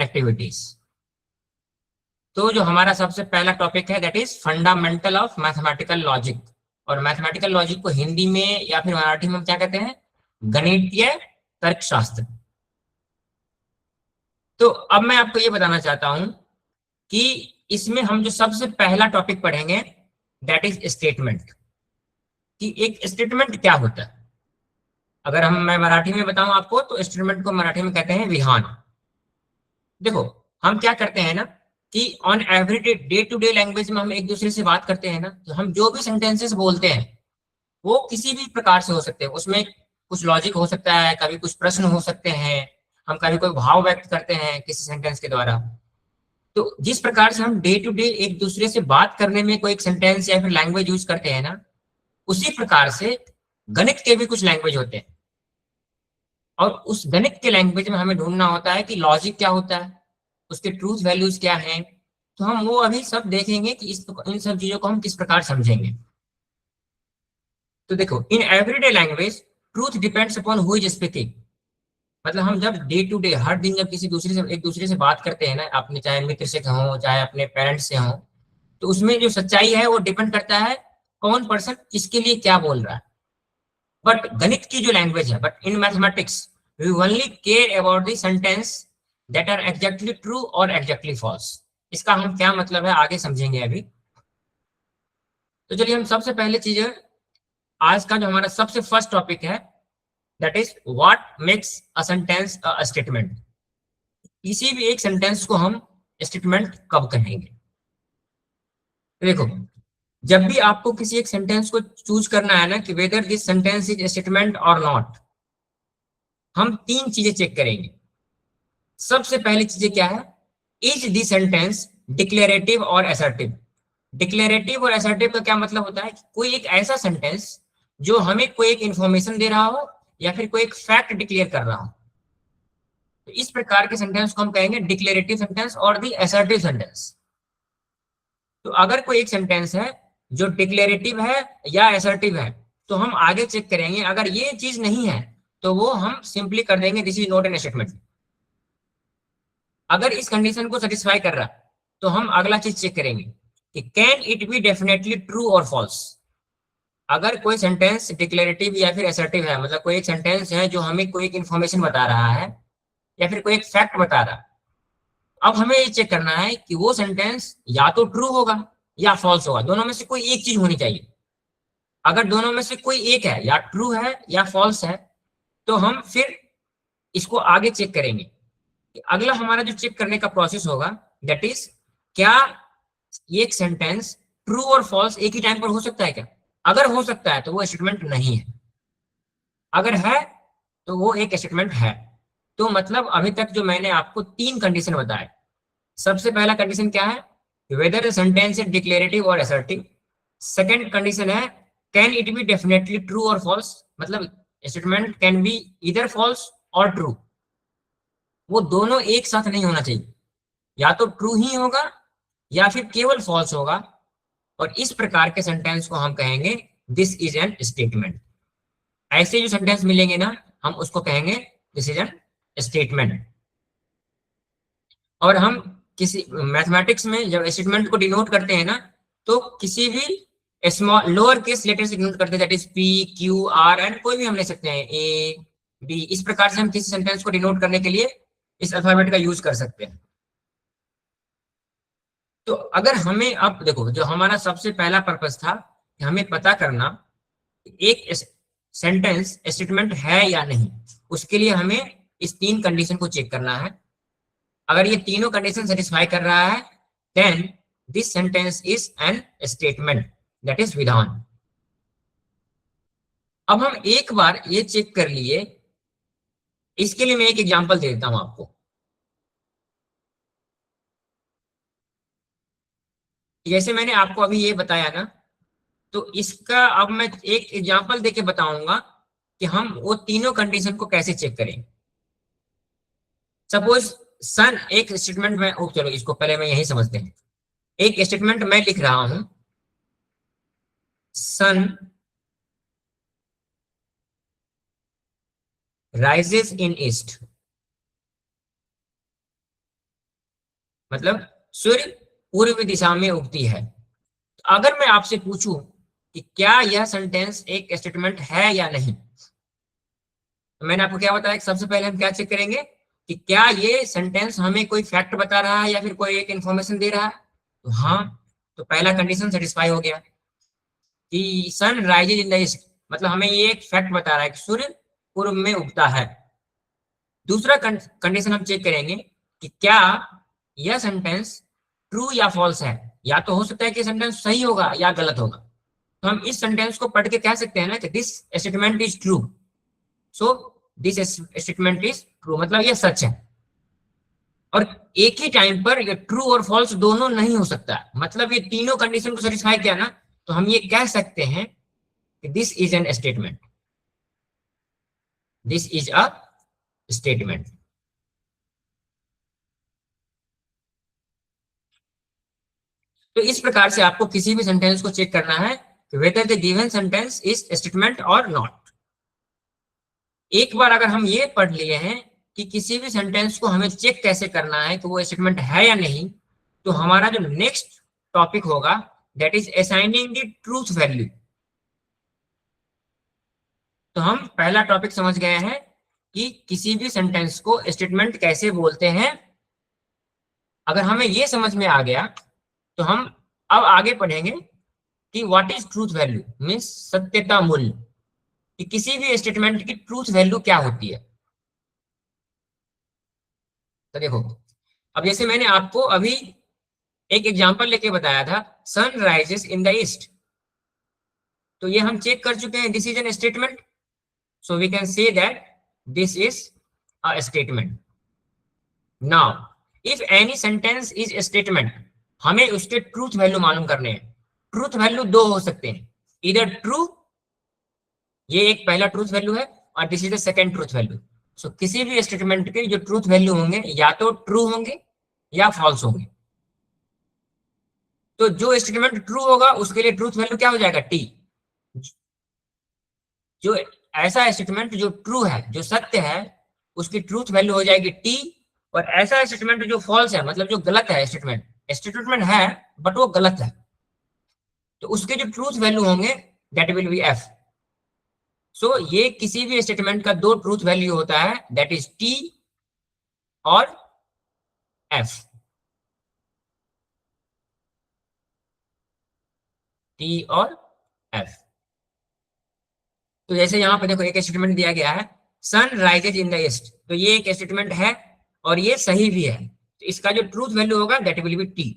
Activities. तो जो हमारा सबसे पहला टॉपिक है that is fundamental of mathematical logic. और मैथमेटिकल लॉजिक को हिंदी में या फिर मराठी में हम क्या कहते हैं? गणितीय तर्कशास्त्र। तो अब मैं आपको ये बताना चाहता हूं कि इसमें हम जो सबसे पहला टॉपिक पढ़ेंगे दैट इज स्टेटमेंट, कि एक स्टेटमेंट क्या होता है। अगर मैं मराठी में बताऊं आपको तो स्टेटमेंट को मराठी में कहते हैं विधान। देखो, हम क्या करते हैं ना कि on every day to day language में हम एक दूसरे से बात करते हैं ना, तो हम जो भी सेंटेंसेस बोलते हैं वो किसी भी प्रकार से हो सकते हैं। उसमें कुछ लॉजिक हो सकता है, कभी कुछ प्रश्न हो सकते हैं, हम कभी कोई भाव व्यक्त करते हैं किसी सेंटेंस के द्वारा। तो जिस प्रकार से हम डे टू डे एक दूसरे से बात करने में कोई एक सेंटेंस या फिर लैंग्वेज यूज करते हैं ना, उसी प्रकार से गणित के भी कुछ लैंग्वेज होते हैं। और उस गणित के लैंग्वेज में हमें ढूंढना होता है कि लॉजिक क्या होता है, उसके ट्रूथ वैल्यूज क्या हैं। तो हम वो अभी सब देखेंगे कि इन सब चीजों को हम किस प्रकार समझेंगे। तो देखो, in everyday language truth depends upon who is speaking. मतलब हम जब डे टू डे हर दिन जब किसी दूसरे से एक दूसरे से बात करते हैं ना, अपने चाहे मित्र से हो चाहे अपने पेरेंट्स से हो, तो उसमें जो सच्चाई है वो डिपेंड करता है कौन पर्सन किसके लिए क्या बोल रहा है। बट गणित की जो लैंग्वेज है, but in mathematics we only care about the sentence that are exactly true और एग्जैक्टली फॉल्स। इसका हम क्या मतलब है आगे समझेंगे अभी। तो चलिए, हम सबसे पहले चीज, आज का जो हमारा सबसे फर्स्ट टॉपिक है that is what makes a sentence a statement. किसी भी एक सेंटेंस को हम स्टेटमेंट कब कहेंगे? देखो, जब भी आपको किसी एक सेंटेंस को चूज करना है ना कि whether this sentence is statement और नॉट, हम तीन चीजें चेक करेंगे। सबसे पहली चीजें क्या है? इज दी सेंटेंस डिक्लेरेटिव और असर्टिव। डिक्लेरेटिव और असर्टिव का क्या मतलब होता है? कोई एक ऐसा सेंटेंस जो हमें कोई एक इंफॉर्मेशन दे रहा हो या फिर कोई एक फैक्ट डिक्लेयर कर रहा हो। तो इस प्रकार के सेंटेंस को हम कहेंगे डिक्लेरेटिव सेंटेंस और दी असर्टिव सेंटेंस। तो अगर कोई एक सेंटेंस है जो डिक्लेरेटिव है या असर्टिव है, तो हम आगे चेक करेंगे। अगर ये चीज नहीं है तो वो हम सिंपली कर देंगे this is not an statement. अगर इस कंडीशन को सेटिस्फाई कर रहा तो हम अगला चीज चेक करेंगे कि can it be definitely true और फॉल्स। अगर कोई सेंटेंस डिक्लेरेटिव या फिर असर्टिव है, मतलब कोई एक सेंटेंस है जो हमें कोई एक इंफॉर्मेशन बता रहा है या फिर कोई एक फैक्ट बता रहा है, अब हमें ये चेक करना है कि वो सेंटेंस या तो ट्रू होगा या फॉल्स होगा। दोनों में से कोई एक चीज होनी चाहिए। अगर दोनों में से कोई एक है, या ट्रू है या फॉल्स है, तो हम फिर इसको आगे चेक करेंगे। कि अगला हमारा जो चेक करने का प्रोसेस होगा दैट इज, क्या एक सेंटेंस ट्रू और फॉल्स एक ही टाइम पर हो सकता है क्या? अगर हो सकता है तो वो स्टेटमेंट नहीं है, अगर है तो वो एक स्टेटमेंट है। तो मतलब अभी तक जो मैंने आपको तीन कंडीशन बताए, सबसे पहला कंडीशन क्या है? वेदर सेंटेंस इज डिक्लेरेटिव और असर्टिव। सेकंड कंडीशन है can it be definitely true और फॉल्स, मतलब स्टेटमेंट कैन बी इधर फॉल्स और ट्रू। वो दोनों एक साथ नहीं होना चाहिए, या तो ट्रू ही होगा या फिर केवल फॉल्स होगा। और इस प्रकार के सेंटेंस को हम कहेंगे दिस इज एन स्टेटमेंट। ऐसे जो सेंटेंस मिलेंगे ना, हम उसको कहेंगे दिस इज एन स्टेटमेंट। और हम किसी मैथमेटिक्स में जब स्टेटमेंट को डिनोट करते हैं ना, तो किसी भी स्मॉल लोअर केस लेटर से डिनोट करते हैं, that is P Q are and कोई भी हम ले सकते हैं, ए बी। इस प्रकार से हम किसी सेंटेंस को डिनोट करने के लिए इस अल्फाबेट का यूज कर सकते हैं। तो अगर हमें, अब देखो, जो हमारा सबसे पहला पर्पस था कि हमें पता करना एक सेंटेंस स्टेटमेंट है या नहीं, उसके लिए हमें इस तीन कंडीशन को चेक करना है। अगर ये तीनों कंडीशन सेटिस्फाई कर रहा है then this sentence is an statement, that is विधान। अब हम एक बार ये चेक कर लिए, इसके लिए मैं एक एग्जांपल दे देता हूं आपको। जैसे मैंने आपको अभी ये बताया ना, तो इसका अब मैं एक एग्जांपल देके बताऊंगा कि हम वो तीनों कंडीशन को कैसे चेक करें। सपोज सन एक स्टेटमेंट में, ओ चलो इसको पहले मैं यही समझते हैं। एक स्टेटमेंट मैं लिख रहा हूं, सन राइजेस इन ईस्ट। मतलब सूर्य पूर्व दिशा में उगती है। तो अगर मैं आपसे पूछूं कि क्या यह सेंटेंस एक स्टेटमेंट है या नहीं, तो मैंने आपको क्या बताया कि सबसे पहले हम क्या चेक करेंगे कि क्या ये सेंटेंस हमें कोई फैक्ट बता रहा है या फिर कोई एक इंफॉर्मेशन दे रहा है। तो हाँ, तो पहला कंडीशन सेटिस्फाई हो गया कि sun rises in the east, मतलब हमें ये एक फैक्ट बता रहा है कि सूर्य पूर्व में उगता है। दूसरा कंडीशन हम चेक करेंगे कि क्या यह सेंटेंस ट्रू या फॉल्स है। या तो हो सकता है कि सेंटेंस सही होगा या गलत होगा। तो हम इस सेंटेंस को पढ़ के कह सकते हैं ना कि this statement is true, so this statement is true, मतलब ये सच है। और एक ही टाइम पर ये ट्रू और फॉल्स दोनों नहीं हो सकता, मतलब ये तीनों कंडीशन को सेटिस्फाई किया ना, तो हम ये कह सकते हैं कि this is an statement, this is a statement. तो इस प्रकार से आपको किसी भी सेंटेंस को चेक करना है कि whether the given sentence is statement और नॉट। एक बार अगर हम ये पढ़ लिए हैं कि किसी भी सेंटेंस को हमें चेक कैसे करना है कि वो स्टेटमेंट है या नहीं, तो हमारा जो नेक्स्ट टॉपिक होगा that is assigning the truth value. तो हम पहला टॉपिक समझ गए हैं कि किसी भी सेंटेंस को स्टेटमेंट कैसे बोलते हैं। अगर हमें ये समझ में आ गया तो हम अब आगे पढ़ेंगे कि what is truth value, means सत्यता मूल्य, कि किसी भी स्टेटमेंट की ट्रूथ वैल्यू क्या होती है। तो देखो, अब जैसे मैंने आपको अभी एक एग्जांपल लेके बताया था, sun rises in the east, तो ये हम चेक कर चुके हैं, this is an statement, so we can say that this is a statement. Now if any sentence is statement, हमें उसके ट्रूथ वैल्यू मालूम करने हैं। ट्रूथ वैल्यू दो हो सकते हैं, इधर ट्रू, ये एक पहला ट्रूथ वैल्यू है, और this is the second truth value. So किसी भी स्टेटमेंट के जो ट्रूथ वैल्यू होंगे या तो ट्रू होंगे या फॉल्स होंगे। तो जो स्टेटमेंट ट्रू होगा उसके लिए ट्रूथ वैल्यू क्या हो जाएगा, टी। जो ऐसा स्टेटमेंट जो ट्रू है, जो सत्य है, उसकी ट्रूथ वैल्यू हो जाएगी टी। और ऐसा स्टेटमेंट जो फॉल्स है, मतलब जो गलत है, स्टेटमेंट स्टेटमेंट है बट वो गलत है, तो उसके जो ट्रूथ वैल्यू होंगे दैट विल बी एफ। सो ये किसी भी स्टेटमेंट का दो ट्रूथ वैल्यू होता है, दैट इज टी और एफ। टी और एफ। तो जैसे यहाँ पे देखो एक स्टेटमेंट दिया गया है, sun rises in the east, तो ये एक स्टेटमेंट है और ये सही भी है, तो इसका जो ट्रूथ वैल्यू होगा that will be T.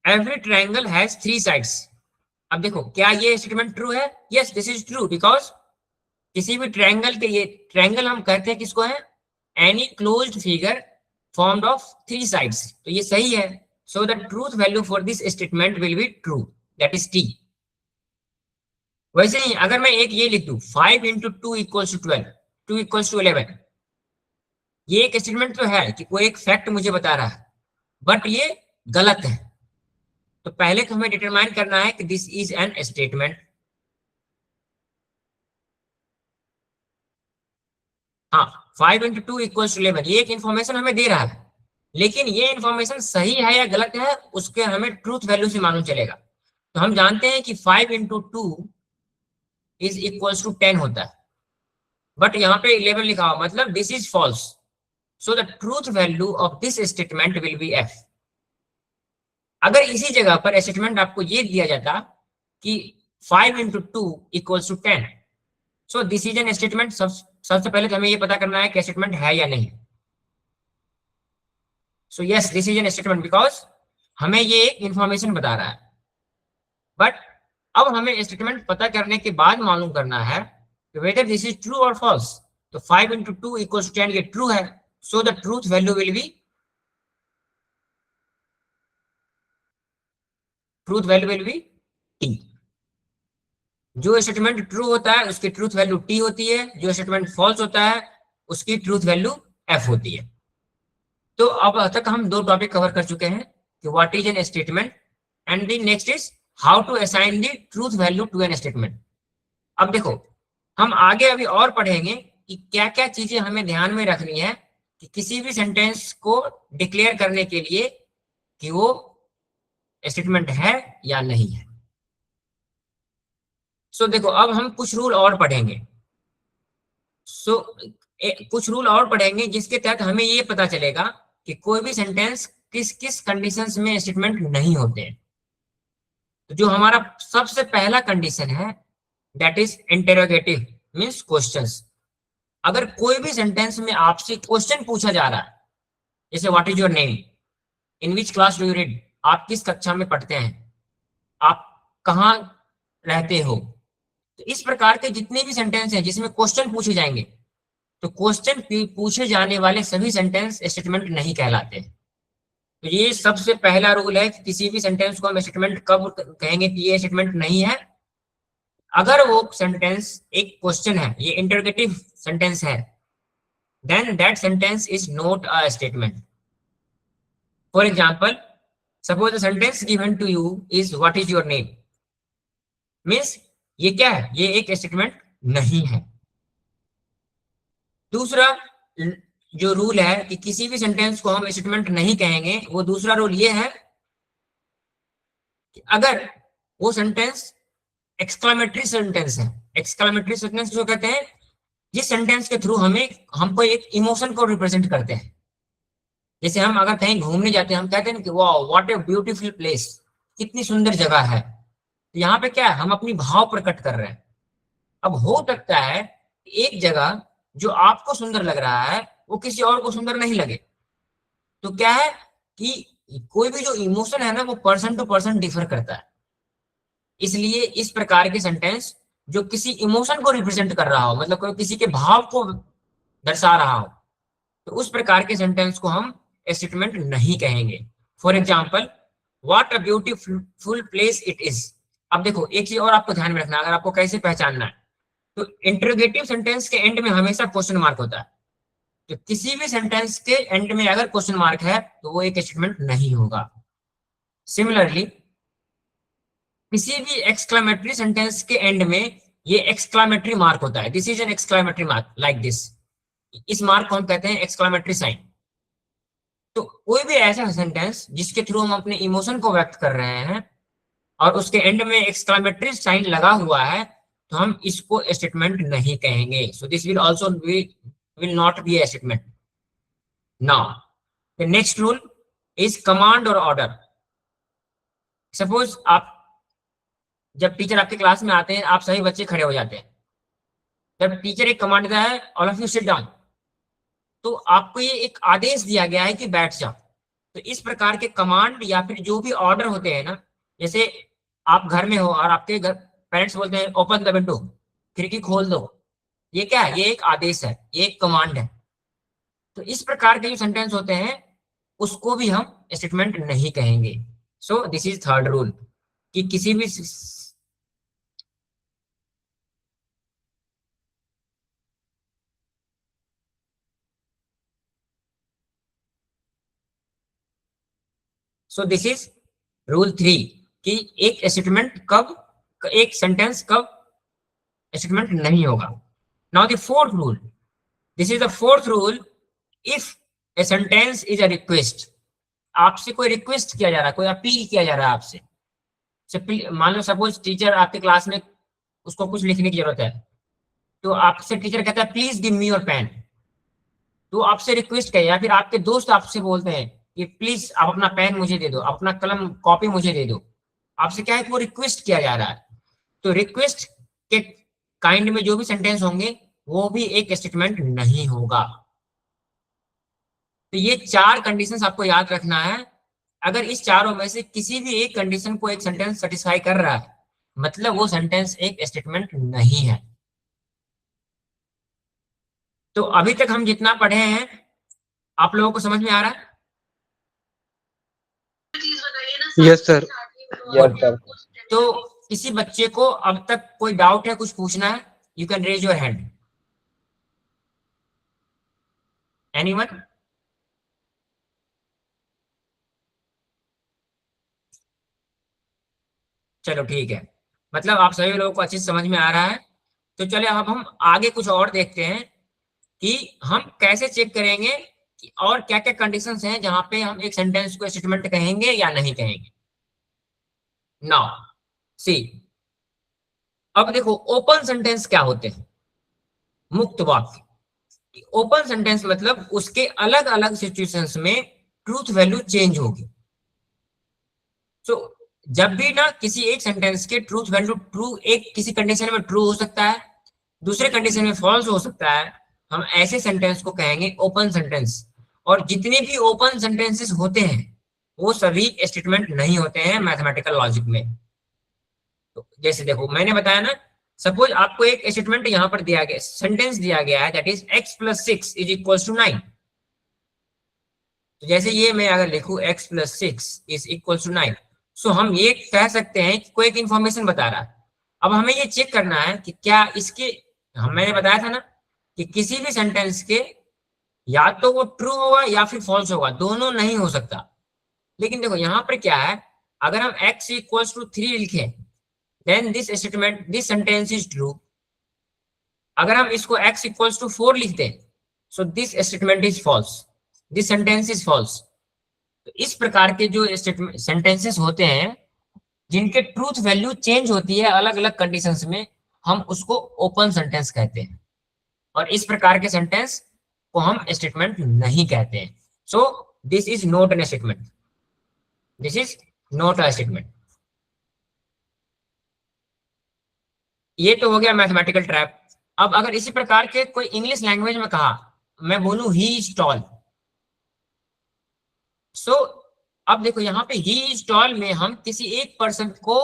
Every triangle has three sides. अब देखो क्या ये स्टेटमेंट ट्रू है, yes this is true, because किसी भी ट्रायंगल के, ये ट्रायंगल हम कहते हैं किसको है, any closed figure formed of three sides, तो ये सही है। So the truth value for this statement will be true, that is T. वैसे ही अगर मैं एक ये लिख दूं 5 into 2 equals to 12, 2 equals to 11, ये एक स्टेटमेंट तो है कि कोई एक फैक्ट मुझे बता रहा है, बट ये गलत है। तो पहले तो हमें डिटरमाइन करना है कि दिस इज एन स्टेटमेंट। हाँ, 5 इंटू 2 इक्वल्स टू 11, ये एक इंफॉर्मेशन हमें दे रहा है, लेकिन ये इंफॉर्मेशन सही है या गलत है उसके हमें ट्रूथ वैल्यू से मालूम चलेगा। तो हम जानते हैं कि 5 इंटू 2 इज इक्वल्स टू 10 होता है, बट यहाँ पे 11 लिखा हुआ, मतलब this is false. So the truth value of this statement will be F. अगर इसी जगह पर स्टेटमेंट आपको ये दिया जाता कि 5 into 2 equals to 10, so this is an statement. सबसे पहले तो हमें ये पता करना है कि स्टेटमेंट है या नहीं। So yes this is an statement, because हमें ये एक इंफॉर्मेशन बता रहा है। बट अब हमें स्टेटमेंट पता करने के बाद मालूम करना है वेदर दिस इज ट्रू और फॉल्स। तो 5 इंटू 2 इक्वल्स टू 10 ये ट्रू है, so the truth value will B, truth value will be T. जो स्टेटमेंट ट्रू होता है उसकी ट्रूथ वैल्यू टी होती है, जो स्टेटमेंट फॉल्स होता है उसकी ट्रूथ वैल्यू एफ होती है। तो अब तक हम दो टॉपिक कवर कर चुके हैं कि what is an statement and the next is how to assign the truth value to an statement. अब देखो हम आगे अभी और पढ़ेंगे कि क्या क्या चीजें हमें ध्यान में रखनी है कि किसी भी सेंटेंस को डिक्लेयर करने के लिए कि वो स्टेटमेंट है या नहीं है। सो देखो, अब हम कुछ रूल और पढ़ेंगे। सो कुछ रूल और पढ़ेंगे जिसके तहत हमें ये पता चलेगा कि कोई भी सेंटेंस किस किस कंडीशंस में स्टेटमेंट नहीं होते हैं। तो जो हमारा सबसे पहला कंडीशन है, that is interrogative, means questions. अगर कोई भी सेंटेंस में आपसे क्वेश्चन पूछा जा रहा है, जैसे what is your name, in which class do you read, आप किस कक्षा में पढ़ते हैं, आप कहाँ रहते हो, तो इस प्रकार के जितने भी सेंटेंस हैं जिसमें क्वेश्चन पूछे जाएंगे, तो क्वेश्चन पूछे जाने वाले सभी सेंटेंस स्टेटमेंट नहीं कहलाते। तो ये सबसे पहला रूल है कि किसी भी सेंटेंस को हम स्टेटमेंट कब कहेंगे कि ये स्टेटमेंट नहीं है, अगर वो सेंटेंस एक क्वेश्चन है, ये इंटरोगेटिव सेंटेंस है, then that sentence is not a statement. For example, suppose the sentence given to you is what is your name, means ये क्या है, ये एक स्टेटमेंट नहीं है। दूसरा जो रूल है कि किसी भी सेंटेंस को हम स्टेटमेंट नहीं कहेंगे, वो दूसरा रूल ये है कि अगर वो सेंटेंस एक्सक्लामेटरी सेंटेंस है। एक्सक्लामेटरी सेंटेंस जो कहते हैं जिस सेंटेंस के थ्रू हमको एक इमोशन को रिप्रेजेंट करते हैं। जैसे हम अगर कहीं घूमने जाते हैं, हम कहते हैं कि वाह व्हाट ए ब्यूटीफुल प्लेस, कितनी सुंदर जगह है। तो यहाँ पे क्या है, हम अपनी भाव प्रकट कर रहे हैं। अब हो सकता है एक जगह जो आपको सुंदर लग रहा है वो किसी और को सुंदर नहीं लगे। तो क्या है कि कोई भी जो इमोशन है ना, वो पर्सन टू पर्सन डिफर करता है। इसलिए इस प्रकार के सेंटेंस जो किसी इमोशन को रिप्रेजेंट कर रहा हो, मतलब कोई किसी के भाव को दर्शा रहा हो, तो उस प्रकार के सेंटेंस को हम स्टेटमेंट नहीं कहेंगे। For example, what a beautiful place it is. अब देखो, एक चीज और आपको ध्यान में रखना, अगर आपको कैसे पहचानना है, तो इंटरोगेटिव सेंटेंस के एंड में हमेशा क्वेश्चन मार्क होता है। तो किसी भी सेंटेंस के एंड में अगर क्वेश्चन मार्क है तो वो एक स्टेटमेंट नहीं होगा। सिमिलरली, किसी भी एक्सक्लामेटरी सेंटेंस के एंड में ये एक्सक्लामेटरी मार्क होता है, this is N exclamatory mark like this. इस मार्क को हम कहते हैं एक्सक्लामेटरी साइन। तो कोई भी ऐसा सेंटेंस जिसके थ्रू हम अपने इमोशन को व्यक्त कर रहे हैं और उसके एंड में एक्सक्लामेटरी साइन लगा हुआ है, तो हम इसको स्टेटमेंट नहीं कहेंगे। So this will also will not be A statement. Now the next rule is command और ऑर्डर। सपोज आप, जब टीचर आपके क्लास में आते हैं, आप सभी बच्चे खड़े हो जाते हैं। जब टीचर एक कमांड देता है, all of you sit down, तो आपको ये एक आदेश दिया गया है कि बैठ जाओ। तो इस प्रकार के कमांड या फिर जो भी ऑर्डर होते हैं ना, जैसे आप घर में हो और आपके घर पेरेंट्स बोलते हैं ओपन द विंडो, खिड़की खोल दो, ये क्या है, ये एक आदेश है, ये एक कमांड है। तो इस प्रकार के जो सेंटेंस होते हैं उसको भी हम स्टेटमेंट नहीं कहेंगे। सो दिस इज थर्ड रूल कि किसी भी सो दिस इज रूल 3 कि एक स्टेटमेंट कब, एक सेंटेंस कब स्टेटमेंट नहीं होगा। Now the fourth rule, this is the fourth rule, if a sentence is a request. आपसे कोई रिक्वेस्ट किया जा रहा है, कोई अपील किया जा रहा है आपसे। मान लो सपोज टीचर आपके क्लास में, उसको कुछ लिखने की जरूरत है, तो आपसे टीचर कहता है please give me your pen. तो आपसे रिक्वेस्ट किया, या फिर आपके दोस्त आपसे बोलते हैं कि प्लीज आप अपना पेन मुझे दे दो, अपना कलम कॉपी मुझे दे दो। आपसे क्या है कि वो रिक्वेस्ट किया जा रहा है। तो रिक्वेस्ट के काइंड में जो भी सेंटेंस होंगे वो भी एक स्टेटमेंट नहीं होगा। तो ये 4 कंडीशंस आपको याद रखना है। अगर इस चारों में से किसी भी एक कंडीशन को एक सेंटेंस सेटिस्फाई कर रहा है, मतलब वो सेंटेंस एक स्टेटमेंट नहीं है। तो अभी तक हम जितना पढ़े हैं आप लोगों को समझ में आ रहा है? Yes sir. Yes sir. तो किसी बच्चे को अब तक कोई डाउट है, कुछ पूछना है, you can raise your hand. Anyone? चलो ठीक है, मतलब आप सभी लोगों को अच्छी समझ में आ रहा है। तो चले अब हम आगे कुछ और देखते हैं कि हम कैसे चेक करेंगे कि और क्या क्या कंडीशंस हैं जहां पे हम एक सेंटेंस को स्टेटमेंट कहेंगे या नहीं कहेंगे। नाउ सी, अब देखो ओपन सेंटेंस क्या होते हैं, मुक्त वाक्य। ओपन सेंटेंस मतलब उसके अलग अलग सिचुएशंस में ट्रूथ वैल्यू चेंज होगी। सो जब भी ना किसी एक सेंटेंस के ट्रूथ वैल्यू ट्रू, एक किसी कंडीशन में ट्रू हो सकता है, दूसरे कंडीशन में फॉल्स हो सकता है, हम ऐसे सेंटेंस को कहेंगे ओपन सेंटेंस। और जितने भी ओपन सेंटेंसेस होते हैं वो सभी स्टेटमेंट नहीं होते हैं मैथमेटिकल लॉजिक में। तो जैसे देखो मैंने बताया ना, सपोज आपको एक स्टेटमेंट यहां पर दिया गया, सेंटेंस दिया गया है that is x+6 is equal to 9। तो जैसे ये मैं अगर लिखूं x+6 इज इक्वल टू 9, सो हम ये कह सकते हैं कि कोई एक इंफॉर्मेशन बता रहा है। अब हमें ये चेक करना है कि क्या इसके, मैंने बताया था ना कि किसी भी सेंटेंस के या तो वो ट्रू होगा या फिर फॉल्स होगा, दोनों नहीं हो सकता। लेकिन देखो यहाँ पर क्या है, अगर हम x इक्वल्स टू 3 लिखें then this statement, this sentence is true. अगर हम इसको x इक्वल्स टू 4 लिख दें, so this statement is false, this sentence is false. तो इस प्रकार के जो सेंटेंसेस होते हैं जिनके ट्रूथ वैल्यू चेंज होती है अलग अलग कंडीशंस में, हम उसको ओपन सेंटेंस कहते हैं। और इस प्रकार के सेंटेंस को हम स्टेटमेंट नहीं कहते हैं। सो this is not an statement, this is not a statement. ये तो हो गया मैथमेटिकल ट्रैप। अब अगर इसी प्रकार के कोई इंग्लिश लैंग्वेज में कहा, मैं बोलूं ही इज टॉल, सो अब देखो यहाँ पे ही इज टॉल में हम किसी एक पर्सन को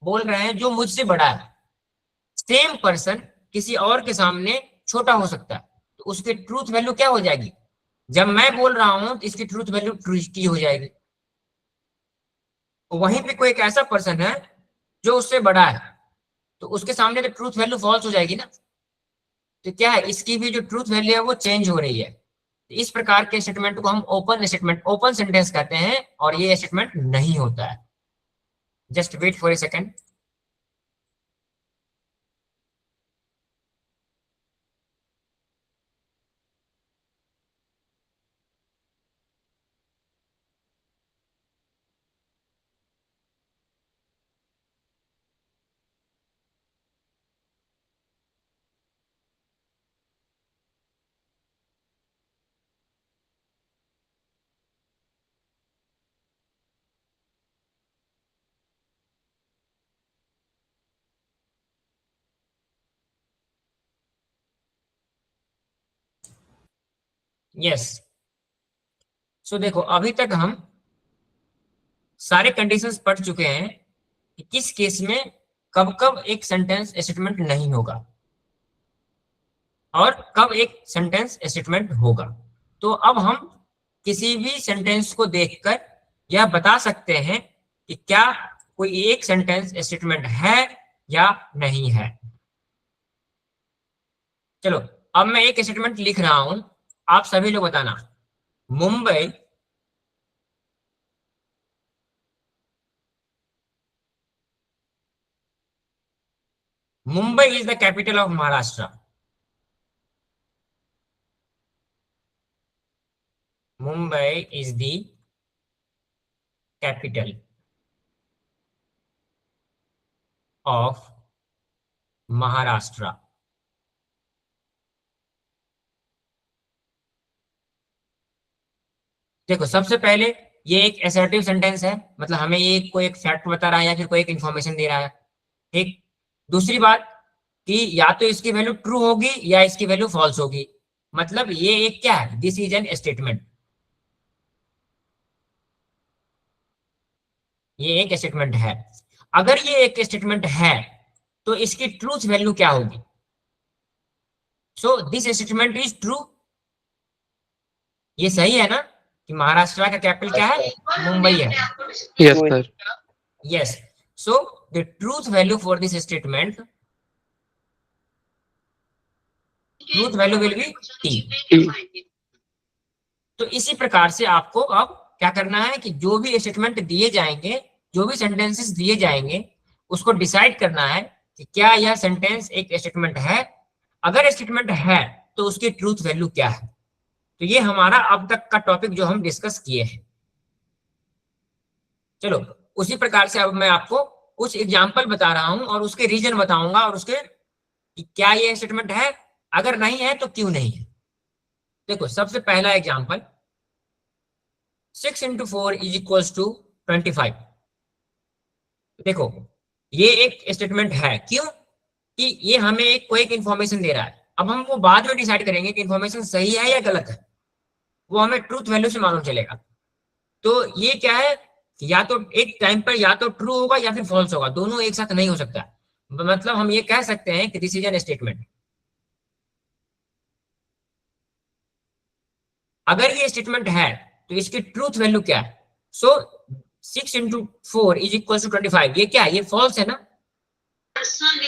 बोल रहे हैं जो मुझसे बड़ा है। सेम पर्सन किसी और के सामने छोटा हो सकता है, तो उसकी ट्रूथ वैल्यू क्या हो जाएगी, जब मैं बोल रहा हूं तो इसकी ट्रूथ वैल्यू ट्रू की हो जाएगी। वहीं पे कोई एक ऐसा पर्सन है जो उससे बड़ा है, तो उसके सामने तो ट्रूथ वैल्यू फॉल्स हो जाएगी ना। तो क्या है, इसकी भी जो ट्रूथ वैल्यू है वो चेंज हो रही है। तो इस प्रकार के स्टेटमेंट को हम ओपन स्टेटमेंट, ओपन सेंटेंस कहते हैं, और ये स्टेटमेंट नहीं होता है। Just wait for a second. Yes, so देखो अभी तक हम सारे कंडीशंस पढ़ चुके हैं कि किस केस में कब कब एक सेंटेंस स्टेटमेंट नहीं होगा और कब एक सेंटेंस स्टेटमेंट होगा। तो अब हम किसी भी सेंटेंस को देखकर यह बता सकते हैं कि क्या कोई एक सेंटेंस स्टेटमेंट है या नहीं है। चलो अब मैं एक स्टेटमेंट लिख रहा हूं, आप सभी लोग बताना। Mumbai Mumbai is the capital of Maharashtra. Mumbai is the capital of Maharashtra. देखो सबसे पहले ये एक असर्टिव सेंटेंस है, मतलब हमें ये कोई एक फैक्ट बता रहा है या फिर कोई एक इंफॉर्मेशन दे रहा है। ठीक, दूसरी बात कि या तो इसकी वैल्यू ट्रू होगी या इसकी वैल्यू फॉल्स होगी, मतलब ये एक क्या है, दिस इज एन स्टेटमेंट, ये एक स्टेटमेंट है। अगर ये एक स्टेटमेंट है तो इसकी ट्रूथ वैल्यू क्या होगी, सो दिस स्टेटमेंट इज ट्रू। ये सही है ना कि महाराष्ट्र का कैपिटल क्या है, मुंबई है। Yes, sir. Yes. So the truth value for this statement, truth value will be T. तो इसी प्रकार से आपको अब क्या करना है कि जो भी स्टेटमेंट दिए जाएंगे, जो भी सेंटेंसेस दिए जाएंगे, उसको डिसाइड करना है कि क्या यह सेंटेंस एक स्टेटमेंट है। अगर स्टेटमेंट है तो उसकी ट्रूथ वैल्यू क्या है। तो ये हमारा अब तक का टॉपिक जो हम डिस्कस किए हैं। चलो उसी प्रकार से अब मैं आपको कुछ एग्जाम्पल बता रहा हूं और उसके रीजन बताऊंगा और उसके कि क्या ये स्टेटमेंट है, अगर नहीं है तो क्यों नहीं है। देखो सबसे पहला एग्जाम्पल, 6 into 4 = 25। देखो ये एक स्टेटमेंट है, क्यों कि ये हमें एक कोई एक इंफॉर्मेशन दे रहा है। अब हम वो बाद में डिसाइड करेंगे कि इंफॉर्मेशन सही है या गलत है, वो हमें ट्रूथ वैल्यू से मालूम चलेगा। तो ये क्या है, या तो एक टाइम पर या तो ट्रू होगा या फिर फॉल्स होगा, दोनों एक साथ नहीं हो सकता। मतलब हम ये कह सकते हैं कि दिस इज एन स्टेटमेंट। अगर ये स्टेटमेंट है तो इसकी ट्रूथ वैल्यू क्या है। सो 6 into 4 = 25, ये क्या है, ये फॉल्स है ना।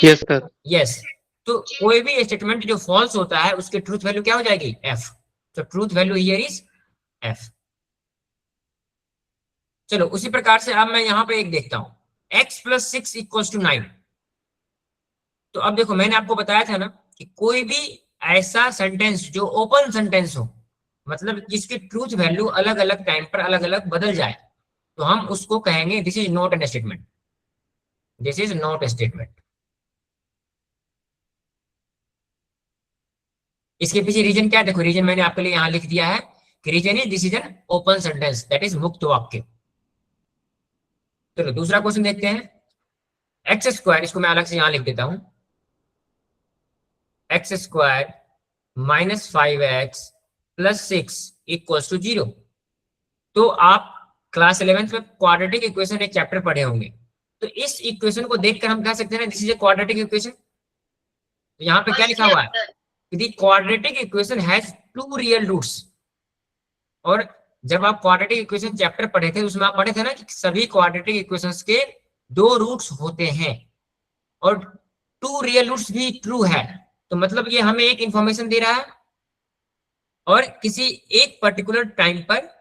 Yes sir. यस, तो कोई भी स्टेटमेंट जो फॉल्स होता है उसकी ट्रूथ वैल्यू क्या हो जाएगी, एफ। तो truth value here is F. चलो उसी प्रकार से अब मैं यहां पे एक देखता हूं, x + 6 = 9। तो अब देखो मैंने आपको बताया था ना कि कोई भी ऐसा सेंटेंस जो ओपन सेंटेंस हो, मतलब जिसकी ट्रूथ वैल्यू अलग अलग टाइम पर अलग अलग बदल जाए, तो हम उसको कहेंगे this is not an statement, this is not a statement. इसके पीछे रीजन क्या है, देखो रीजन मैंने आपके लिए यहां लिख दिया है कि reason is this is an open sentence, that is मुक्त वाक्य। चलो दूसरा क्वेश्चन देखते हैं, x², इसको मैं अलग से यहां लिख देता हूं, x² - 5x + 6 = 0। तो आप क्लास 11th में क्वाड्रेटिक इक्वेशन एक चैप्टर पढ़े होंगे। तो इस इक्वेशन को देखकर हम कह सकते हैं ना this is a quadratic equation. तो यहाँ पे क्या लिखा हुआ है, the quadratic equation has 2 real roots. और जब आप क्वाड्रेटिक इक्वेशन चैप्टर पढ़े थे उसमें आप पढ़े थे ना कि सभी क्वाड्रेटिक इक्वेशंस के 2 रूट्स होते हैं और 2 रियल रूट्स भी ट्रू है। तो मतलब ये हमें एक इंफॉर्मेशन दे रहा है और किसी एक पर्टिकुलर टाइम पर,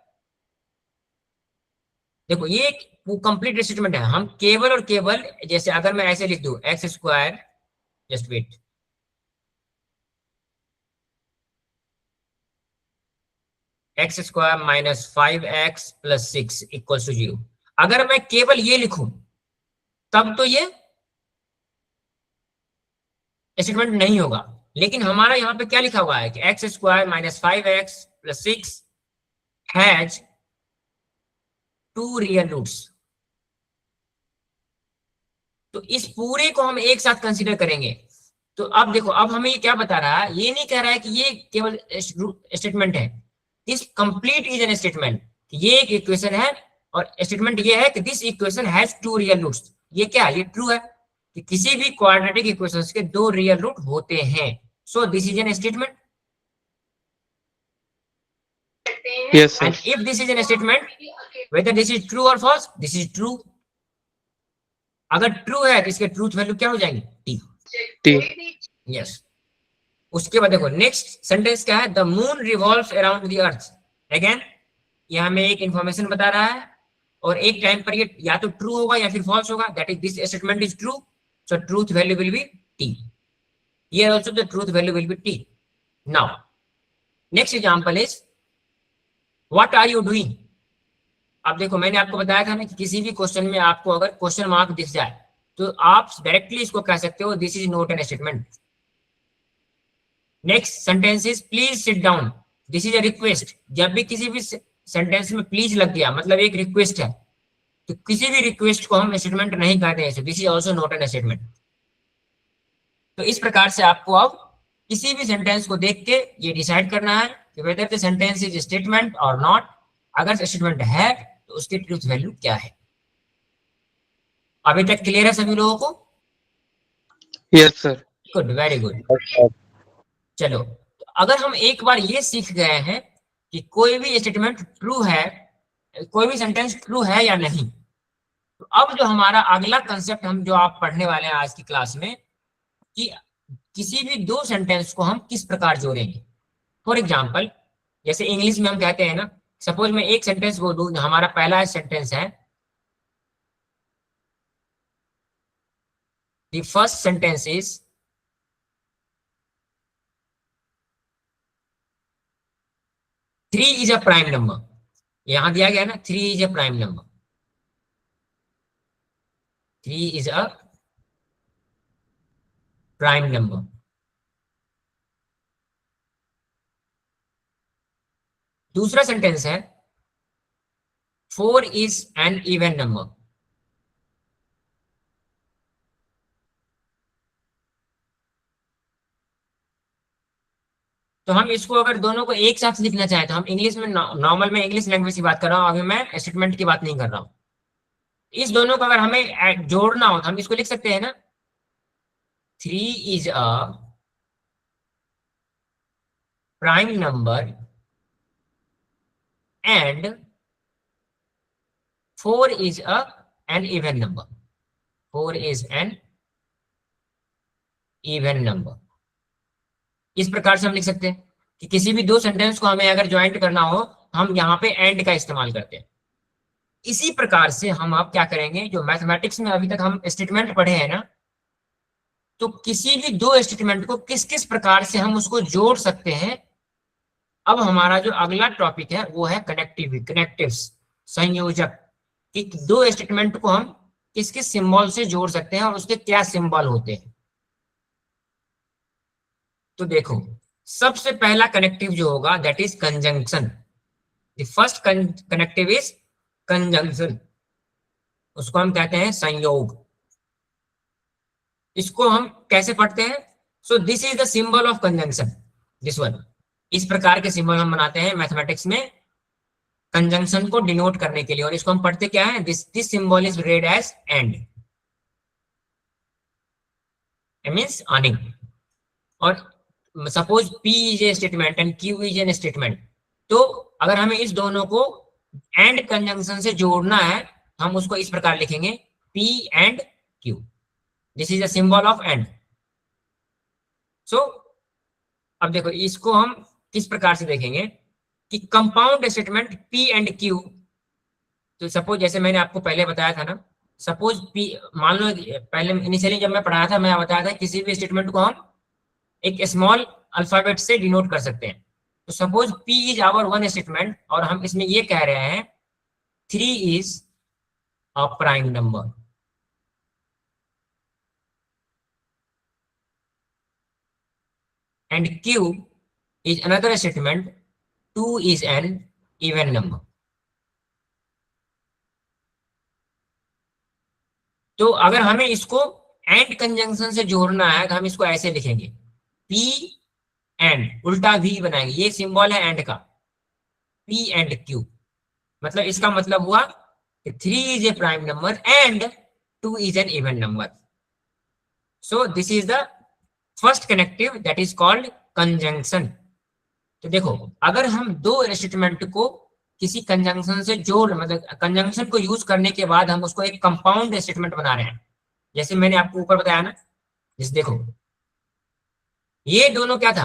देखो ये एक कंप्लीट स्टेटमेंट है। हम केवल और केवल, जैसे अगर मैं ऐसे लिख दूं x², just wait, x² - 5x + 6 = 0, अगर मैं केवल ये लिखूं तब तो ये स्टेटमेंट नहीं होगा। लेकिन हमारा यहाँ पे क्या लिखा हुआ है कि x² - 5x + 6 has 2 real roots. तो इस पूरे को हम एक साथ कंसीडर करेंगे। तो अब देखो अब हमें ये क्या बता रहा है, ये नहीं कह रहा है कि ये केवल स्टेटमेंट है, this complete is an statement. ये एक इक्वेशन है और स्टेटमेंट ये है कि this equation has 2 real roots. ये क्या है, ये ट्रू है कि किसी भी क्वाड्रेटिक इक्वेशंस के 2 रियल रूट होते हैं। सो this is an statement. Yes sir. And if this is an statement, whether this is true or false, this is true। अगर ट्रू है तो इसके ट्रूथ वैल्यू क्या हो जाएंगे, टी। टी। यस। उसके बाद देखो नेक्स्ट सेंटेंस क्या है, the moon revolves around the earth. Again ये हमें एक इंफॉर्मेशन बता रहा है और एक टाइम पर ये या तो ट्रू होगा या फिर फॉल्स होगा, that is this statement is true, so truth value will be T. Here also the truth value will be T. Now next example is what are you doing. अब देखो मैंने आपको बताया था ना कि किसी भी क्वेश्चन में आपको अगर क्वेश्चन मार्क दिख जाए तो आप डायरेक्टली इसको कह सकते हो this is not an statement. Next sentence is please sit down, this is a request. जब भी किसी भी सेंटेंस में प्लीज लग गया मतलब एक रिक्वेस्ट है, तो किसी भी रिक्वेस्ट को हम स्टेटमेंट नहीं कहते हैं, this is also not an statement. तो इस प्रकार से आपको अब किसी भी सेंटेंस को देख के ये डिसाइड करना है कि whether the sentence is statement और नॉट। अगर स्टेटमेंट है तो उसकी ट्रूथ वैल्यू क्या है। अभी तक क्लियर है सभी लोगों को? Yes sir. Good, very good. चलो तो अगर हम एक बार ये सीख गए हैं कि कोई भी स्टेटमेंट ट्रू है, कोई भी सेंटेंस ट्रू है या नहीं, तो अब जो हमारा अगला कंसेप्ट हम जो आप पढ़ने वाले हैं आज की क्लास में कि किसी भी 2 सेंटेंस को हम किस प्रकार जोड़ेंगे। फॉर एग्जाम्पल जैसे इंग्लिश में हम कहते हैं ना, सपोज मैं एक सेंटेंस बोलूं, हमारा पहला सेंटेंस है the first sentence is 3 is a prime number, यहां दिया गया ना 3 is a prime number, 3 is a prime number. दूसरा सेंटेंस है 4 इज एन इवन नंबर। तो हम इसको अगर दोनों को एक साथ लिखना चाहें तो हम इंग्लिश में, नॉर्मल में इंग्लिश लैंग्वेज की बात कर रहा हूं, अभी मैं स्टेटमेंट की बात नहीं कर रहा हूं। इस दोनों को अगर हमें जोड़ना हो तो हम इसको लिख सकते हैं ना, 3 is a prime number and 4 is an even number, 4 is an even number. इस प्रकार से हम लिख सकते हैं कि किसी भी दो सेंटेंस को हमें अगर ज्वाइंट करना हो, हम यहाँ पे एंड का इस्तेमाल करते हैं। इसी प्रकार से हम अब क्या करेंगे, जो मैथमेटिक्स में अभी तक हम स्टेटमेंट पढ़े हैं ना, तो किसी भी दो स्टेटमेंट को किस किस प्रकार से हम उसको जोड़ सकते हैं। अब हमारा जो अगला टॉपिक है वो है कनेक्टिव्स, संयोजक, कि दो स्टेटमेंट को हम किस किस सिंबल से जोड़ सकते हैं और उसके क्या सिंबल होते हैं। तो देखो, सबसे पहला कनेक्टिव जो होगा that is conjunction. The first connective is conjunction, उसको हम कहते हैं संयोग। इसको हम कैसे पढ़ते हैं, सो this is the symbol of conjunction, this one. इस प्रकार के सिंबल हम बनाते हैं मैथमेटिक्स में कंजंक्शन को डिनोट करने के लिए, और इसको हम पढ़ते क्या है, this symbol is read as and, means earning. और suppose P is a statement and Q is an statement, तो अगर हमें इस दोनों को एंड कंजंक्शन से जोड़ना है, हम उसको इस प्रकार लिखेंगे P and Q, this is a symbol of and. So अब देखो, इसको हम किस प्रकार से देखेंगे कि compound statement P and Q, तो सपोज जैसे मैंने आपको पहले बताया था ना, सपोज P, मान लो पहले इनिशियली जब मैं पढ़ाया था, मैं बताया था किसी भी स्टेटमेंट को हम एक स्मॉल अल्फाबेट से डिनोट कर सकते हैं। तो suppose P is hour one statement, और हम इसमें ये कह रहे हैं 3 is a prime number, and Q is another statement 2 is an even number. तो अगर हमें इसको एंड कंजंक्शन से जोड़ना है तो हम इसको ऐसे लिखेंगे, P एंड, उल्टा V बनाएंगे, ये सिंबल है एंड का, P एंड Q। मतलब इसका मतलब हुआ कि 3 is a prime number and 2 is an even number. So this is the first connective that is called conjunction. तो देखो, अगर हम दो स्टेटमेंट को किसी कंजंक्शन से जोड़, मतलब कंजंक्शन को यूज करने के बाद हम उसको एक कंपाउंड स्टेटमेंट बना रहे हैं, जैसे मैंने आपको ऊपर बताया ना, जैसे देखो ये दोनों क्या था,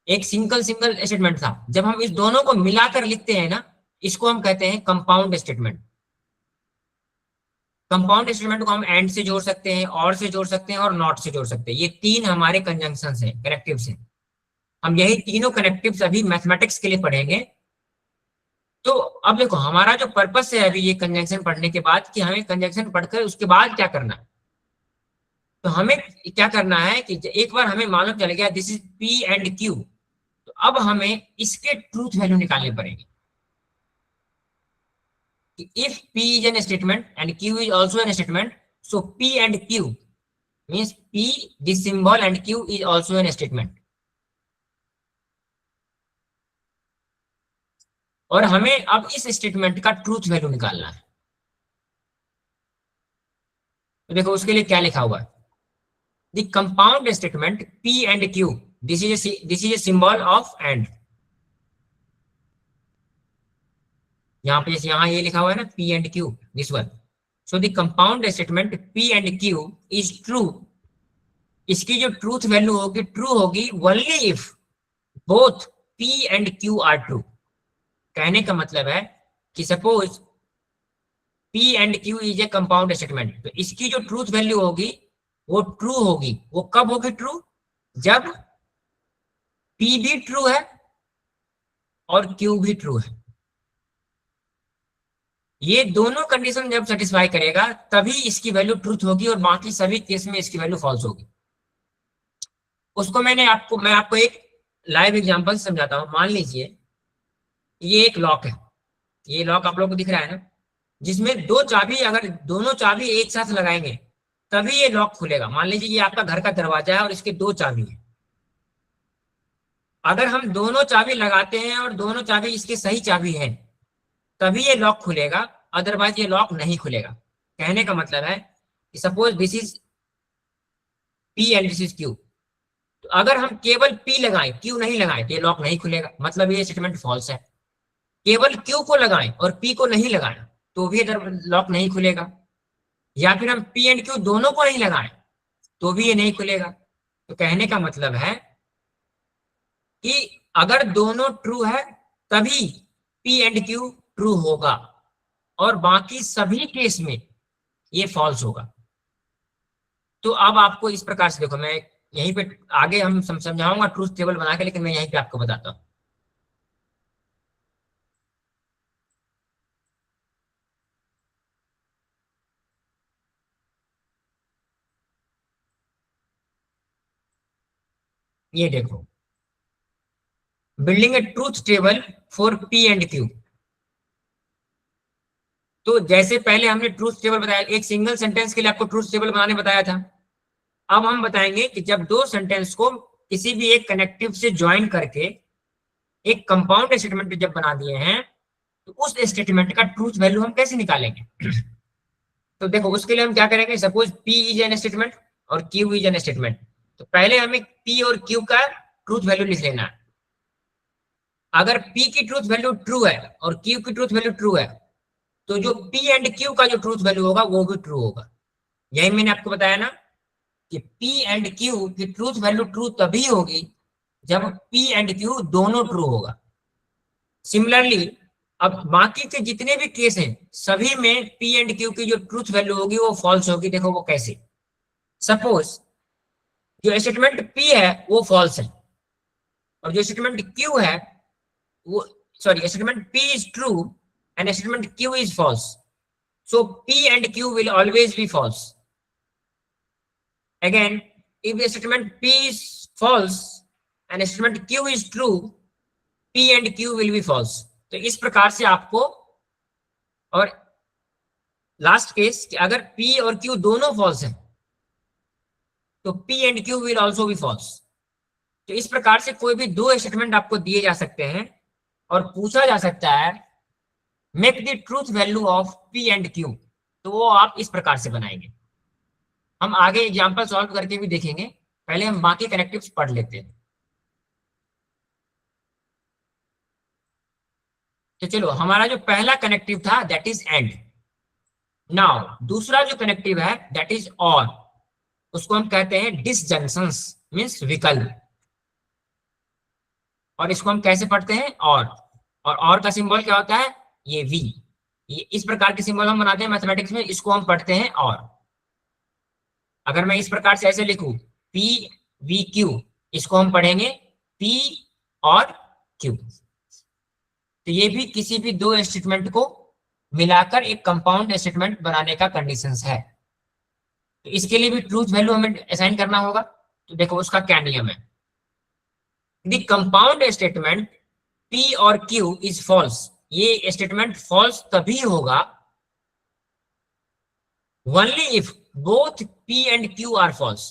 एक सिंगल स्टेटमेंट था। जब हम इस दोनों को मिलाकर लिखते हैं ना, इसको हम कहते हैं कंपाउंड स्टेटमेंट। कंपाउंड स्टेटमेंट को हम एंड से जोड़ सकते हैं, और से जोड़ सकते हैं, और नॉट से जोड़ सकते हैं। ये तीन हमारे कंजंक्शन हैं, कनेक्टिव्स हैं। हम यही तीनों कनेक्टिव्स अभी मैथमेटिक्स के लिए पढ़ेंगे। तो अब देखो, हमारा जो पर्पस है अभी ये कंजंक्शन पढ़ने के बाद, कि हमें कंजंक्शन पढ़कर उसके बाद क्या करना है। तो हमें क्या करना है कि एक बार हमें मालूम चल गया this is P and Q, तो अब हमें इसके ट्रूथ वैल्यू निकालने पड़ेंगे। If P is an statement and Q is also an statement, so P and Q means P, this symbol, and Q is also an statement. और हमें अब इस स्टेटमेंट का ट्रूथ वैल्यू निकालना है। तो देखो उसके लिए क्या लिखा हुआ है, the compound statement P and Q, this is a symbol of and। यहाँ ये लिखा हुआ है ना P and Q, this one। So the compound statement P and Q is true। इसकी जो ट्रूथ वैल्यू होगी, ट्रू होगी only if both P and Q are true। कहने का मतलब है कि suppose P and Q is a compound statement, तो इसकी जो ट्रूथ वैल्यू होगी वो ट्रू होगी। वो कब होगी ट्रू, जब P भी ट्रू है और क्यू भी ट्रू है। ये दोनों कंडीशन जब सेटिस्फाई करेगा तभी इसकी वैल्यू ट्रूथ होगी और बाकी सभी केस में इसकी वैल्यू फॉल्स होगी। उसको मैं आपको एक लाइव एग्जांपल समझाता हूं। मान लीजिए ये एक लॉक है, ये लॉक आप लोगों को दिख रहा है ना, जिसमें दो चाबी, अगर दोनों चाबी एक साथ लगाएंगे तभी ये लॉक खुलेगा। मान लीजिए ये आपका घर का दरवाजा है और इसके दो चाबी है। अगर हम दोनों चाबी लगाते हैं और दोनों चाबी इसकी सही चाबी है तभी ये लॉक खुलेगा, अदरवाइज ये लॉक नहीं खुलेगा। कहने का मतलब है कि suppose this is P and this is Q, तो अगर हम केवल पी लगाएं क्यू नहीं लगाएं तो ये लॉक नहीं खुलेगा, मतलब ये स्टेटमेंट फॉल्स है। केवल क्यू को लगाएं और पी को नहीं लगाएं तो भी लॉक नहीं खुलेगा, या फिर हम पी एंड क्यू दोनों को नहीं लगाएं तो भी ये नहीं खुलेगा। तो कहने का मतलब है कि अगर दोनों ट्रू है तभी पी एंड क्यू ट्रू होगा और बाकी सभी केस में ये फॉल्स होगा। तो अब आपको इस प्रकार से देखो, मैं यहीं पे आगे हम समझाऊंगा ट्रूथ टेबल बना के, लेकिन मैं यहीं पे आपको बताता हूं। ये देखो, building a truth table for P and Q. तो जैसे पहले हमने ट्रूथ टेबल बताया, एक सिंगल सेंटेंस के लिए आपको ट्रूथ टेबल बनाने बताया था। अब हम बताएंगे कि जब दो सेंटेंस को किसी भी एक कनेक्टिव से ज्वाइन करके एक कंपाउंड स्टेटमेंट जब बना दिए हैं तो उस स्टेटमेंट का ट्रूथ वैल्यू हम कैसे निकालेंगे। तो देखो, उसके लिए हम क्या करेंगे, suppose P is an statement और Q इज एन स्टेटमेंट, तो पहले हमें P और Q का ट्रूथ वैल्यू लिख लेना है। अगर P की ट्रूथ वैल्यू ट्रू है और Q की ट्रूथ वैल्यू ट्रू है तो जो P एंड Q का जो ट्रूथ वैल्यू होगा वो भी ट्रू होगा। यही मैंने आपको बताया ना कि P एंड Q की ट्रूथ वैल्यू ट्रू तभी होगी जब P एंड Q दोनों ट्रू होगा। सिमिलरली अब बाकी के जितने भी केस हैं सभी में P एंड Q की जो ट्रूथ वैल्यू होगी वो फॉल्स होगी। देखो वो कैसे, सपोज जो स्टेटमेंट P है वो फॉल्स है और जो स्टेटमेंट Q है वो, sorry, statement P is true and statement Q is false. So P and Q will always be false. Again, if the statement P is false and statement Q is true, P and Q will be false. तो इस प्रकार से आपको, और last case कि अगर P और Q दोनों false हैं तो P and Q will also be false. तो इस प्रकार से कोई भी दो स्टेटमेंट आपको दिए जा सकते हैं और पूछा जा सकता है make the truth value of P and Q, तो वो आप इस प्रकार से बनाएंगे। हम आगे एग्जांपल सॉल्व करके भी देखेंगे, पहले हम बाकी कनेक्टिव्स पढ़ लेते हैं। तो चलो, हमारा जो पहला कनेक्टिव था दैट इज एंड। नाउ दूसरा जो कनेक्टिव है दैट इज और, उसको हम कहते हैं डिसजंक्शंस, मींस विकल्प। और इसको हम कैसे पढ़ते हैं, और का सिंबल क्या होता है, ये V। ये इस प्रकार के सिंबल हम बनाते हैं मैथमेटिक्स में, इसको हम पढ़ते हैं और। अगर मैं इस प्रकार से ऐसे लिखूं P V Q, इसको हम पढ़ेंगे P और Q। तो ये भी किसी भी दो स्टेटमेंट को मिलाकर एक कंपाउंड स्टेटमेंट बनाने का कंडीशंस है। तो इसके लिए भी ट्रूथ वैल्यू हमें असाइन करना होगा। तो देखो उसका क्या नियम है, द कंपाउंड स्टेटमेंट P और Q इज फॉल्स। ये स्टेटमेंट फॉल्स तभी होगा only if both P and Q are false.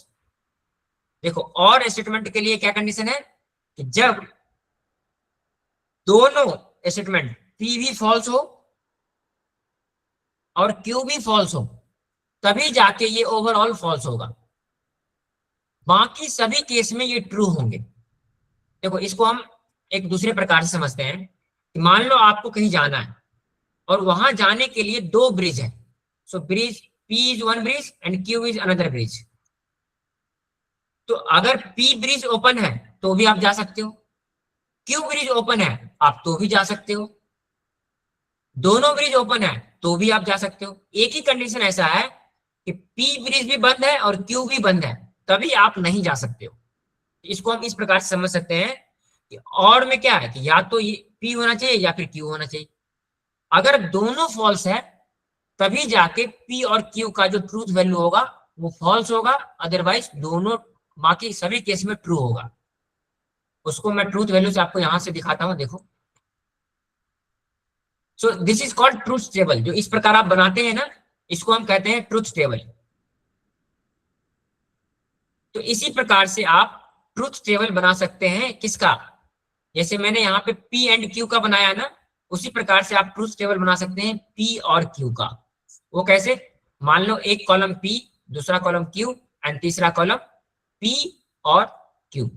देखो, और स्टेटमेंट के लिए क्या कंडीशन है कि जब दोनों स्टेटमेंट P भी फॉल्स हो और Q भी फॉल्स हो तभी जाके ये ओवरऑल फॉल्स होगा, बाकी सभी केस में ये ट्रू होंगे। देखो इसको हम एक दूसरे प्रकार से समझते हैं कि मान लो आपको कहीं जाना है और वहां जाने के लिए दो ब्रिज है। So bridge P is one bridge and Q is another bridge. तो अगर P ब्रिज ओपन है तो भी आप जा सकते हो, Q ब्रिज ओपन है आप तो भी जा सकते हो, दोनों ब्रिज ओपन है तो भी आप जा सकते हो। एक ही कंडीशन ऐसा है कि P ब्रिज भी बंद है और Q भी बंद है, तभी आप नहीं जा सकते हो। इसको हम इस प्रकार से समझ सकते हैं और में क्या है कि या तो ये P होना चाहिए या फिर Q होना चाहिए। अगर दोनों फॉल्स है तभी जाके P और Q का जो ट्रूथ वैल्यू होगा वो फॉल्स होगा, अदरवाइज दोनों बाकी सभी केस में ट्रू होगा। उसको मैं ट्रूथ वैल्यू से आपको यहां से दिखाता हूं, देखो। सो this is called truth table. जो इस प्रकार आप बनाते हैं ना, इसको हम कहते हैं ट्रूथ टेबल। तो इसी प्रकार से आप ट्रूथ टेबल बना सकते हैं, किसका, जैसे मैंने यहाँ पे P एंड Q का बनाया ना, उसी प्रकार से आप ट्रूथ टेबल बना सकते हैं P और Q का। वो कैसे, मान लो एक कॉलम P, दूसरा कॉलम Q एंड तीसरा कॉलम P और Q।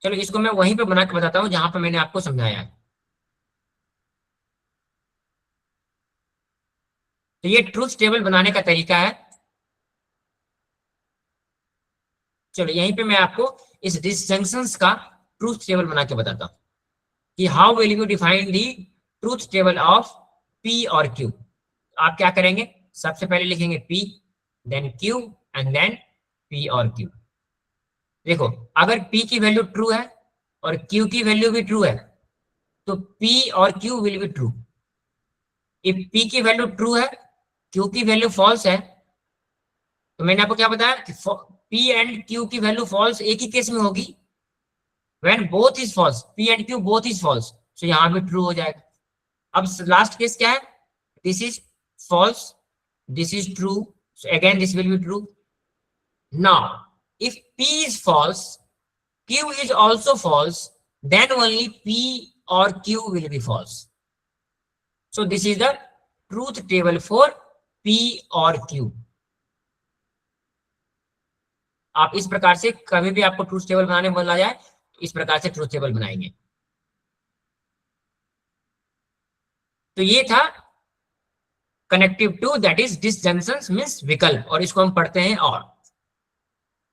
चलो इसको मैं वहीं पे बना के बताता हूं जहां पे मैंने आपको समझाया है। तो ये ट्रूथ टेबल बनाने का तरीका है। चलो यहीं पे मैं आपको इस डिसजंक्शंस का ट्रूथ टेबल बना के बताता हूं कि how will you define the truth table of P और Q। आप क्या करेंगे, सबसे पहले लिखेंगे P, then Q and then P और Q। देखो अगर P की वैल्यू ट्रू है और Q की वैल्यू भी ट्रू है तो P और Q will be true. If P की वैल्यू ट्रू है, Q की वैल्यू फॉल्स है, तो मैंने आपको क्या बताया कि P एंड Q की वैल्यू फॉल्स एक ही केस में होगी, when both is false, P and Q both is false, तो यहां भी ट्रू हो जाएगा। अब लास्ट केस क्या है, this is false, this is true, so again this will be true. Now if P is false, Q is also false, then only P or Q will be false. So this is the truth table for P or Q. आप इस प्रकार से कभी भी आपको truth table बनाने बोला जाए, इस प्रकार से ट्रूथ टेबल बनाएंगे। तो ये था connective two, that is disjunctions means विकल्प, और इसको हम पढ़ते हैं और।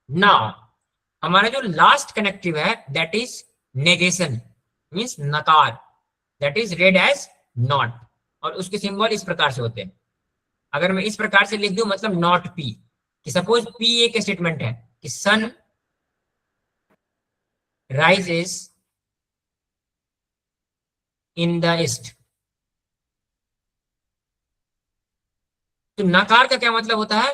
नाउ हमारा जो लास्ट कनेक्टिव है दैट इज नेगेशन मींस नकार, that is read as not, और उसके सिंबल इस प्रकार से होते हैं। अगर मैं इस प्रकार से लिख दूं मतलब नॉट P, कि सपोज P एक स्टेटमेंट है कि sun rises in the east, तो नकार का क्या मतलब होता है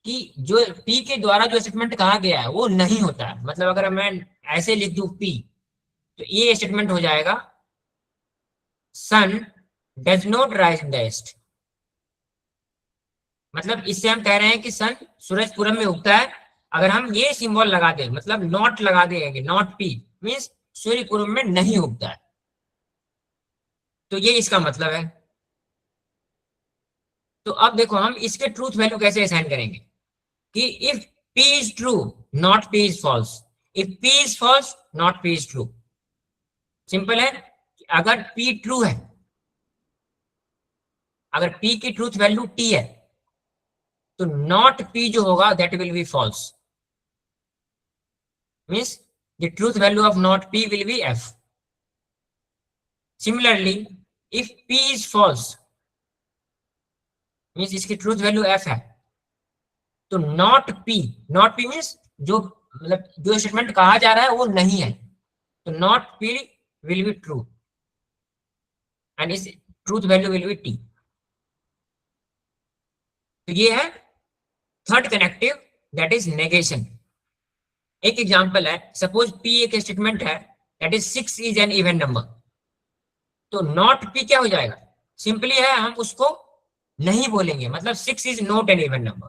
कि जो P के द्वारा जो स्टेटमेंट कहा गया है वो नहीं होता है। मतलब अगर मैं ऐसे लिख दूं P, तो ये स्टेटमेंट हो जाएगा sun does not rise in the east. मतलब इससे हम कह रहे हैं कि सन सूरज पूरब में उगता है। अगर हम ये सिंबल लगा दें, मतलब नॉट लगा देंगे, नॉट P मींस सूर्य पूरब में नहीं उगता है, तो ये इसका मतलब है। तो अब देखो हम इसके ट्रूथ वैल्यू कैसे असाइन करेंगे कि if P is true not P is false, if P is false not P is true. Simple है, अगर P ट्रू है, अगर P की ट्रूथ वैल्यू T है, तो नॉट P जो होगा that will be false, means the truth value of not P will be F। Similarly if P is false means इसकी ट्रूथ वैल्यू F है, तो नॉट P मींस जो मतलब जो स्टेटमेंट कहा जा रहा है वो नहीं है, तो not P will be true and इस truth value will be T। तो ये है third connective, that is negation. एक एग्जांपल है, सपोज P एक स्टेटमेंट है that is 6 is an even number, तो नॉट P क्या हो जाएगा, सिंपली है हम उसको नहीं बोलेंगे, मतलब 6 is not an even number.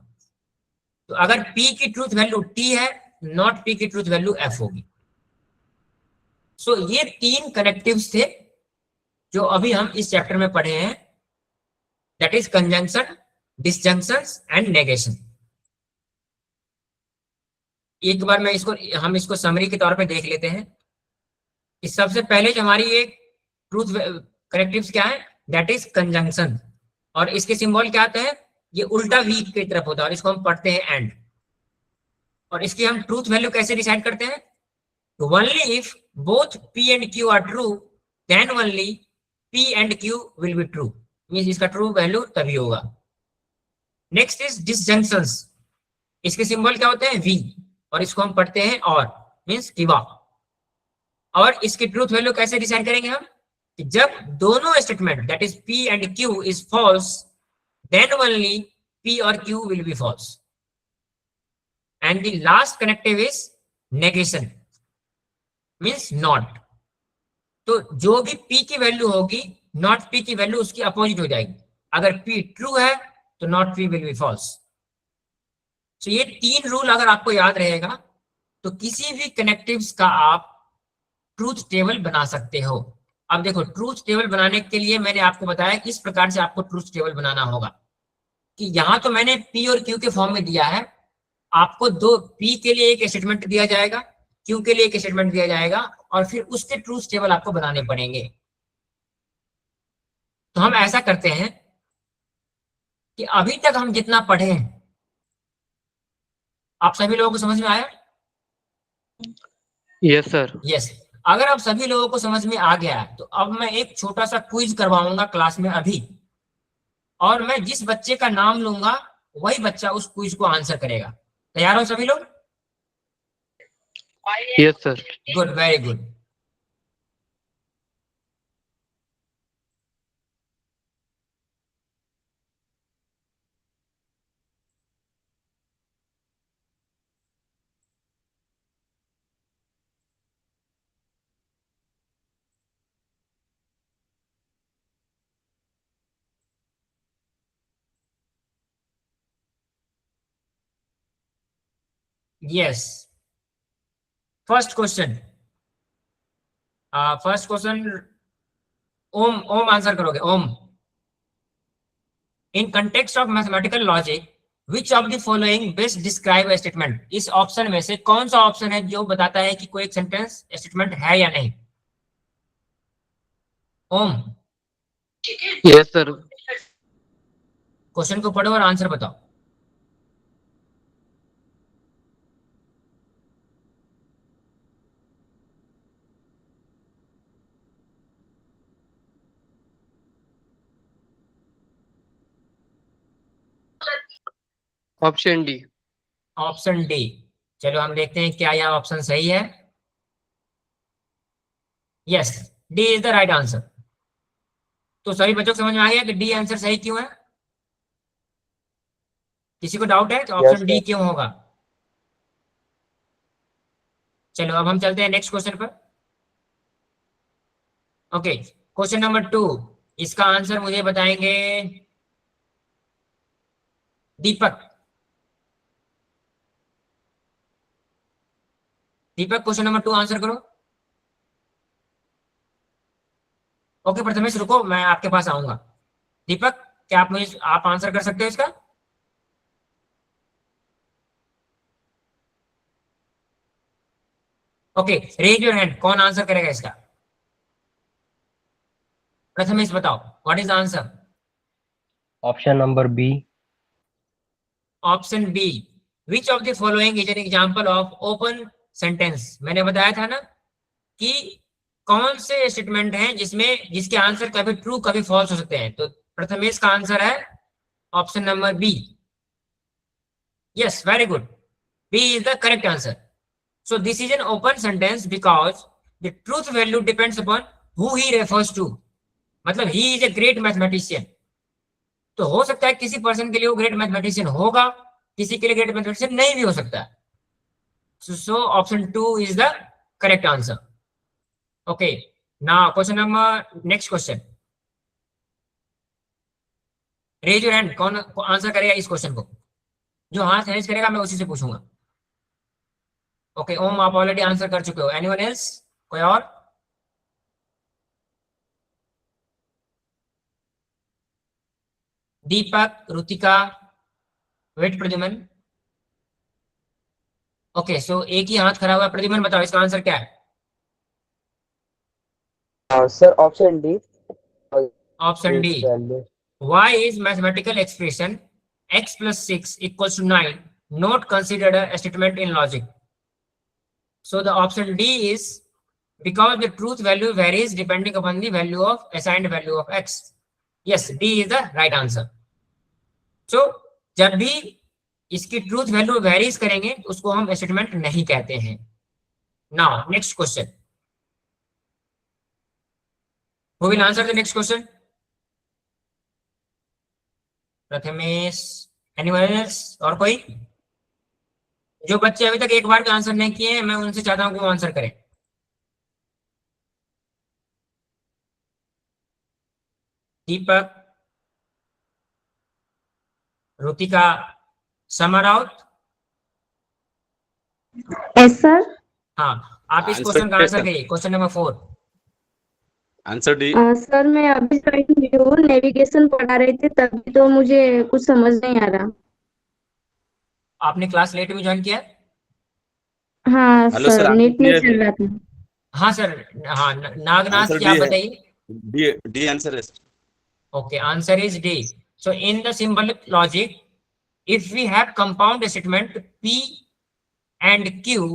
तो अगर P की ट्रूथ वैल्यू T है, नॉट P की ट्रूथ वैल्यू F होगी। सो ये तीन कनेक्टिव्स थे जो अभी हम इस चैप्टर में पढ़े हैं, that is conjunction, disjunctions and negation. एक बार मैं हम इसको समरी के तौर पे देख लेते हैं कि सबसे पहले जो हमारी एक ट्रूथ कनेक्टिव्स क्या है, दैट इज कंजंक्शन, और इसके सिंबल क्या आते हैं, ये उल्टा V की तरफ होता है, और इसको हम पढ़ते हैं एंड। और इसकी हम ट्रूथ वैल्यू कैसे डिसाइड करते हैं, तो only if both P and Q are true then only P and Q will be true, means इसका ट्रू वैल्यू तभी होगा। नेक्स्ट इज डिसजंक्शंस, इसके सिंबल क्या होते हैं V, और इसको हम पढ़ते हैं और। मीन्स किवा। और इसकी ट्रूथ वैल्यू कैसे डिसाइड करेंगे हम, कि जब दोनों statement that is P and Q is false, then only P और Q will be false, and the last connective is negation means not. तो जो भी P की वैल्यू होगी, नॉट P की वैल्यू उसकी अपोजिट हो जाएगी। अगर P ट्रू है तो not P will be false. तो ये 3 रूल अगर आपको याद रहेगा तो किसी भी कनेक्टिव्स का आप ट्रूथ टेबल बना सकते हो। अब देखो, ट्रूथ टेबल बनाने के लिए मैंने आपको बताया किस प्रकार से आपको ट्रूथ टेबल बनाना होगा, कि यहां तो मैंने P और Q के फॉर्म में दिया है, आपको दो P के लिए एक स्टेटमेंट दिया जाएगा, Q के लिए एक स्टेटमेंट दिया जाएगा, और फिर उसके ट्रूथ टेबल आपको बनाने पड़ेंगे। तो हम ऐसा करते हैं कि अभी तक हम जितना पढ़े हैं, आप सभी लोगों को समझ में आया? Yes sir. यस। अगर आप सभी लोगों को समझ में आ गया है तो अब मैं एक छोटा सा क्विज करवाऊंगा क्लास में अभी, और मैं जिस बच्चे का नाम लूंगा वही बच्चा उस क्विज को आंसर करेगा। तैयार हो सभी लोग? Yes sir. Good, very good. Yes, first question, first question Om, Om answer करोगे? Om, in context of mathematical logic which of the following best describe a statement? इस ऑप्शन में से कौन सा ऑप्शन है जो बताता है कि कोई एक सेंटेंस स्टेटमेंट है या नहीं? ओम, यस सर। क्वेश्चन को पढ़ो और आंसर बताओ। Option D. Option D. चलो हम देखते हैं क्या यह ऑप्शन सही है। Yes, D is the right answer. तो सभी बच्चों को समझ में आ गया कि डी आंसर सही क्यों है? किसी को डाउट है तो ऑप्शन डी क्यों होगा? चलो अब हम चलते हैं नेक्स्ट क्वेश्चन पर। ओके, क्वेश्चन नंबर 2, इसका आंसर मुझे बताएंगे दीपक। दीपक, क्वेश्चन नंबर 2 आंसर करो। ओके प्रथमेश, रुको, मैं आपके पास आऊंगा। दीपक, क्या आप आंसर कर सकते हो इसका? ओके, रेज योर हैंड, कौन आंसर करेगा इसका? प्रथमेश बताओ, what is the answer? Option number B. Option B, which of the following is an example of open sentence? मैंने बताया था ना कि कौन से स्टेटमेंट हैं जिसके आंसर कभी ट्रू कभी फॉल्स हो सकते हैं। तो प्रथमेश का आंसर है option number B. Yes, very good, B is the correct answer. So this is an open sentence because the truth value depends upon who he refers to. मतलब he is a great mathematician. तो हो सकता है किसी person के लिए वो great mathematician होगा, किसी के लिए ग्रेट मैथमेटिशियन नहीं भी हो सकता है। So option 2 is the correct answer. Okay, now question number, next question. Raise your hand, कौन आंसर करेगा इस क्वेश्चन को? जो हाथ रेज करेगा मैं उसी से पूछूंगा। ओके, ओम आप ऑलरेडी आंसर कर चुके हो। Anyone else? कोई और? दीपक, रुतिका, वेट, प्रद्युमन। ओके, सो एक ही हाथ खड़ा हुआ है। प्रद्युमन बताओ इसका आंसर क्या है? Sir option D. Option D, y is mathematical expression x plus 6 equals to 9 not considered a statement in logic. So the option D is because the truth value varies depending upon the value of assigned value of x. Yes, D is the right answer. So जब भी इसकी truth value varies करेंगे तो उसको हम statement नहीं कहते हैं। Now next question, who will answer the next question? Prathamesh, anyone else, और कोई? जो बच्चे अभी तक एक बार भी आंसर नहीं किए हैं, मैं उनसे चाहता हूं कि वो आंसर करें। दीपक, रुतिका, समा राउत। Yes sir. हाँ, आप इस आंसर क्वेश्चन का क्या आंसर सर? करिए, question number 4। Answer D. Sir मैं अभी ज्वाइन हुई हूँ, नेविगेशन पढ़ा रहे थे तभी तो मुझे कुछ समझ नहीं आ रहा। आपने क्लास लेट में ज्वाइन किया है? हाँ hello sir, sir, answer net D नहीं है। चल रहा था। हाँ सर। हाँ, नागनाथ आंसर जी, डी आप है। बताइए। डी डी आंसर है। Okay, answer is D. So in the symbolic logic, if we have compound statement P and Q,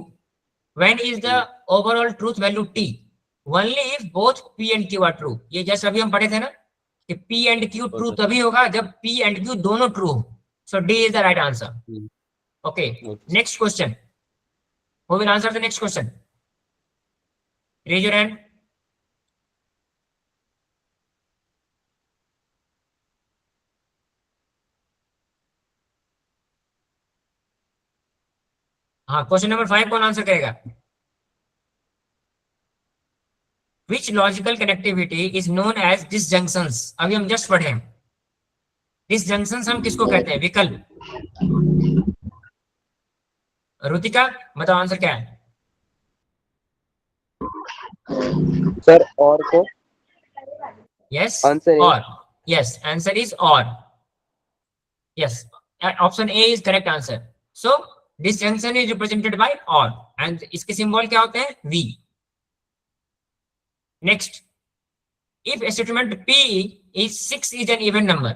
when is the overall truth value T? Only if both P and Q are true. ये जैसे अभी हम पढ़े थे ना कि P and Q true तभी होगा जब P and Q दोनों true हो. So D is the right answer. Okay. Next question. Who will answer the next question? Raise your hand. हाँ, क्वेश्चन नंबर 5 कौन आंसर करेगा? Which logical connectivity is known as disjunctions? अभी हम just पढ़े हैं। disjunctions हम किसको कहते हैं? विकल्प। रुतिका, बताओ आंसर क्या है? सर और को यस, Answer is- और। यस, आंसर इज और। Yes, option A is correct answer. So disjunction is represented by or and इसके सिंबल क्या होते हैं? V. Next, if a statement P is 6 is an even number,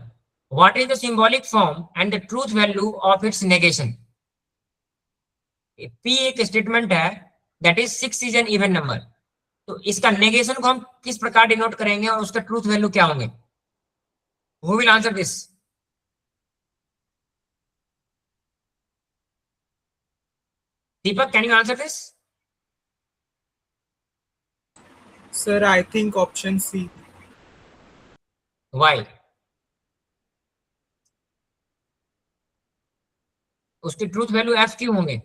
what is the symbolic form and the truth value of its negation? P एक statement है that is 6 is an even number, तो इसका negation को हम किस प्रकार denote करेंगे और उसका ट्रूथ वैल्यू क्या होंगे? Who will answer this? Deepak, can you answer this? Sir, I think option C. Why? उसके ट्रूथ वैल्यू एफ क्यों होंगे?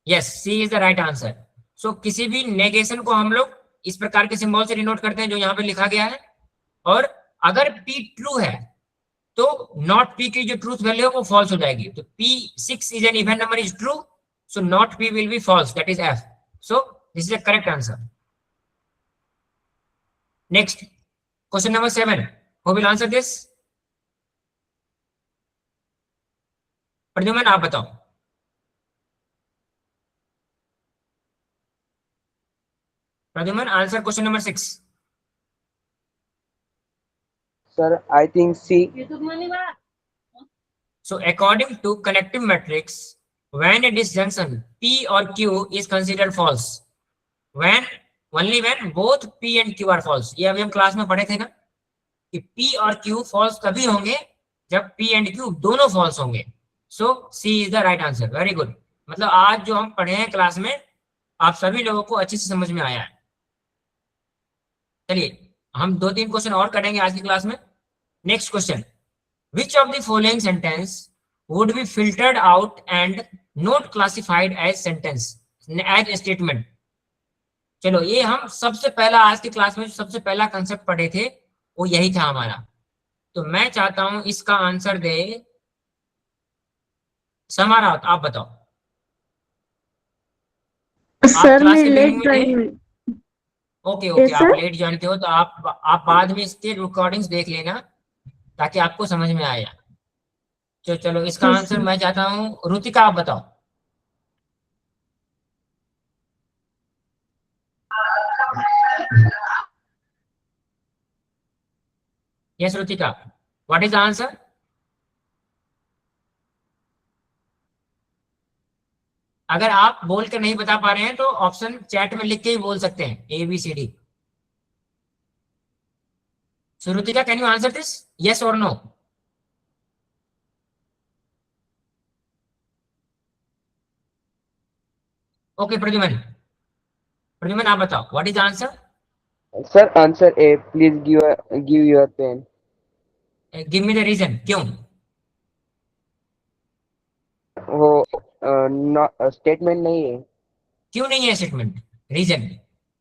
Yes, C is the right answer. So किसी भी नेगेशन को हम लोग इस प्रकार के सिंबल से डिनोट करते हैं जो यहाँ पे लिखा गया है, और अगर पी ट्रू है तो नॉट पी की जो ट्रूथ वैल्यू है वो फॉल्स हो जाएगी। तो P 6 is an even number is true, so not P will be false, that is F. So this is the correct answer. Next, question number 7, who will answer this? Pradyuman, आप बताओ। Pradyuman, answer question number 6। Sir, I think C. So according to connective matrix, when a disjunction P or Q is considered false, when only when both P and Q are false. ये अभी हम class में पढ़े थे ना कि P और Q false तभी होंगे जब P and Q दोनों false होंगे। So C is the right answer. Very good. मतलब आज जो हम पढ़े हैं क्लास में आप सभी लोगों को अच्छे से समझ में आया है। चलिए हम 2-3 क्वेश्चन और करेंगे आज की क्लास में। Next question, which of the following sentence would be filtered out and not classified as sentence as statement? चलो, ये हम सबसे पहला आज की क्लास में सबसे पहला कंसेप्ट पढ़े थे वो यही था हमारा। तो मैं चाहता हूं इसका आंसर दे समारा, आप बताओ। सर क्लास मैं के लेट beginning में ज्वाइन हुई। ओके ओके, Yes, आप sir. लेट जानते हो तो आप बाद में इसके रिकॉर्डिंग्स देख लेना ताकि आपको समझ में आया। चलो इसका Yes, आंसर sir. मैं चाहता हूं रुतिका, आप बताओ। Yes Rutika, what is the answer? अगर आप बोल कर नहीं बता पा रहे हैं तो ऑप्शन चैट में लिख के ही बोल सकते हैं, A B C D. So Rutika, can you answer this, yes और नो? ओके प्रद्युमन, प्रद्युमन आप बताओ what is answer? Sir, answer A. Please give your pen. Give me the reason, क्यों? वो स्टेटमेंट नहीं है. क्यों नहीं है स्टेटमेंट? रीजन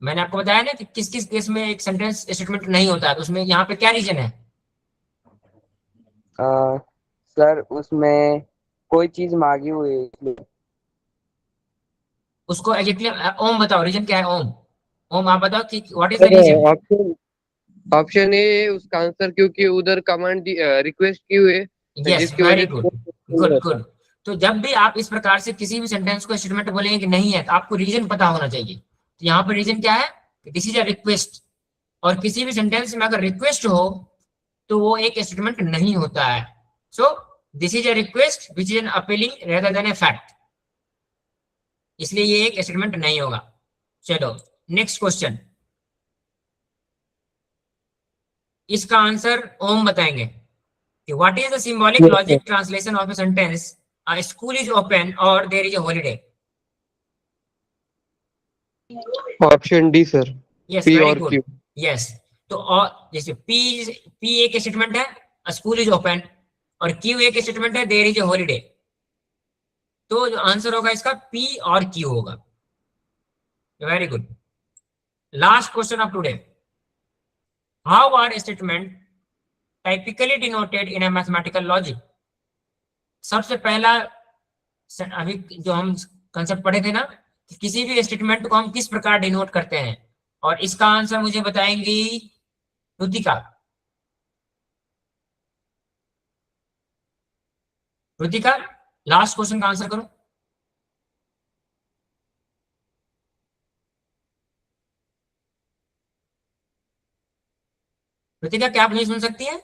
मैंने आपको बताया ना कि किस किस केस में एक सेंटेंस स्टेटमेंट नहीं होता है, तो उसमें यहाँ पे क्या रीजन है? सर उसमें कोई चीज मांगी हुई है इसलिए. उसको एग्जैक्टली ओम बताओ, रीजन क्या है? ओम, ओम आप बताओ कि what is the reason? Option option A उसका आंसर, क्योंकि उधर कमांड रिक्वेस्ट की हुई है, यस, जिसकी वेरी वजह गुड, गुड गुड. तो जब भी आप इस प्रकार से किसी भी सेंटेंस को स्टेटमेंट बोलेंगे कि नहीं है, तो आपको रीजन पता होना चाहिए. तो यहाँ पर रीजन क्या है? This is a request. और किसी भी सेंटेंस में अगर रिक्वेस्ट हो तो वो एक स्टेटमेंट नहीं होता है. So this is a request which is an appealing rather than a fact, इसलिए ये एक स्टेटमेंट नहीं होगा. चलो नेक्स्ट क्वेश्चन, इसका आंसर ओम बताएंगे कि what is the symbolic Yes, logic translation of a sentence a school is open और there is a holiday? Option D sir, yes, P very और गुड. क्यू. यस, तो और जैसे पी एक statement है, अ स्कूल इज ओपन, और Q एक statement है, देयर इज अ हॉलीडे. तो जो आंसर होगा इसका पी और क्यू होगा. Very good. Last question of today, how are statement typically denoted in a mathematical logic? सबसे पहला अभी जो हम कंसेप्ट पढ़े थे ना, कि किसी भी स्टेटमेंट को हम किस प्रकार डिनोट करते हैं, और इसका आंसर मुझे बताएंगी रुतिका. रुतिका, लास्ट क्वेश्चन का आंसर करो. रुतिका, क्या आप नहीं सुन सकती है?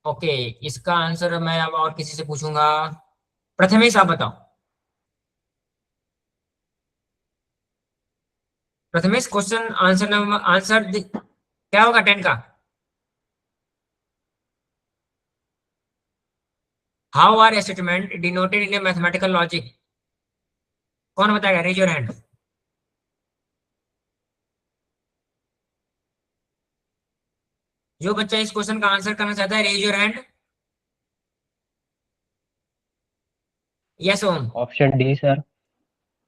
ओके, इसका आंसर मैं अब और किसी से पूछूंगा. प्रथमेश आप बताओ. Prathamesh, question answer number answer क्या होगा 10 का? How are statement denoted in a mathematical logic? कौन बताएगा? Raise your hand. जो बच्चा इस क्वेश्चन का आंसर करना चाहता है, raise your hand. Yes Om. Option D sir.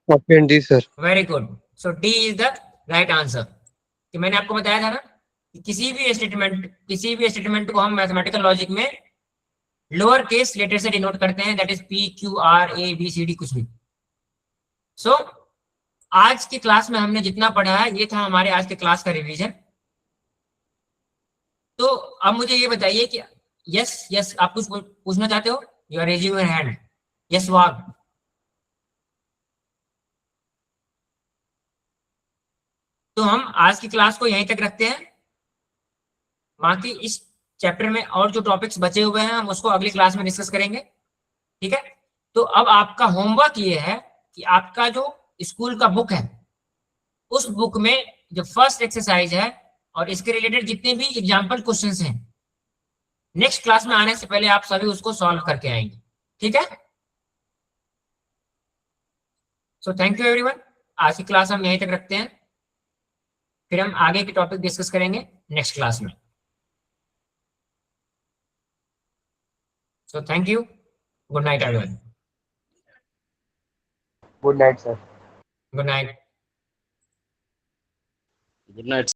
Option D sir. Very good. So D is the right answer. कि मैंने आपको बताया था ना कि किसी भी स्टेटमेंट को हम मैथमेटिकल लॉजिक में लोअर केस लेटर से डिनोट करते हैं, that is P Q R A B C D, कुछ भी. सो आज की क्लास में हमने जितना पढ़ा है, ये था हमारे आज के क्लास का रिवीजन. तो अब मुझे ये बताइए कि यस यस आप कुछ पूछना चाहते हो? You are raising your hand. Yes वाग. तो हम आज की क्लास को यहीं तक रखते हैं. बाकी इस चैप्टर में और जो टॉपिक्स बचे हुए हैं हम उसको अगली क्लास में डिस्कस करेंगे. ठीक है? तो अब आपका होमवर्क ये है कि आपका जो स्कूल का बुक है, उस बुक में जो फर्स्ट एक्सरसाइज है और इसके रिलेटेड जितने भी एग्जाम्पल क्वेश्चंस हैं, नेक्स्ट क्लास में आने से पहले आप सभी उसको सॉल्व करके आएंगे. ठीक है? So thank you everyone. आज की क्लास हम यहीं तक रखते हैं, फिर हम आगे के टॉपिक डिस्कस करेंगे नेक्स्ट क्लास में. So thank you. Good night everyone. Good night, sir. Good night. Good night.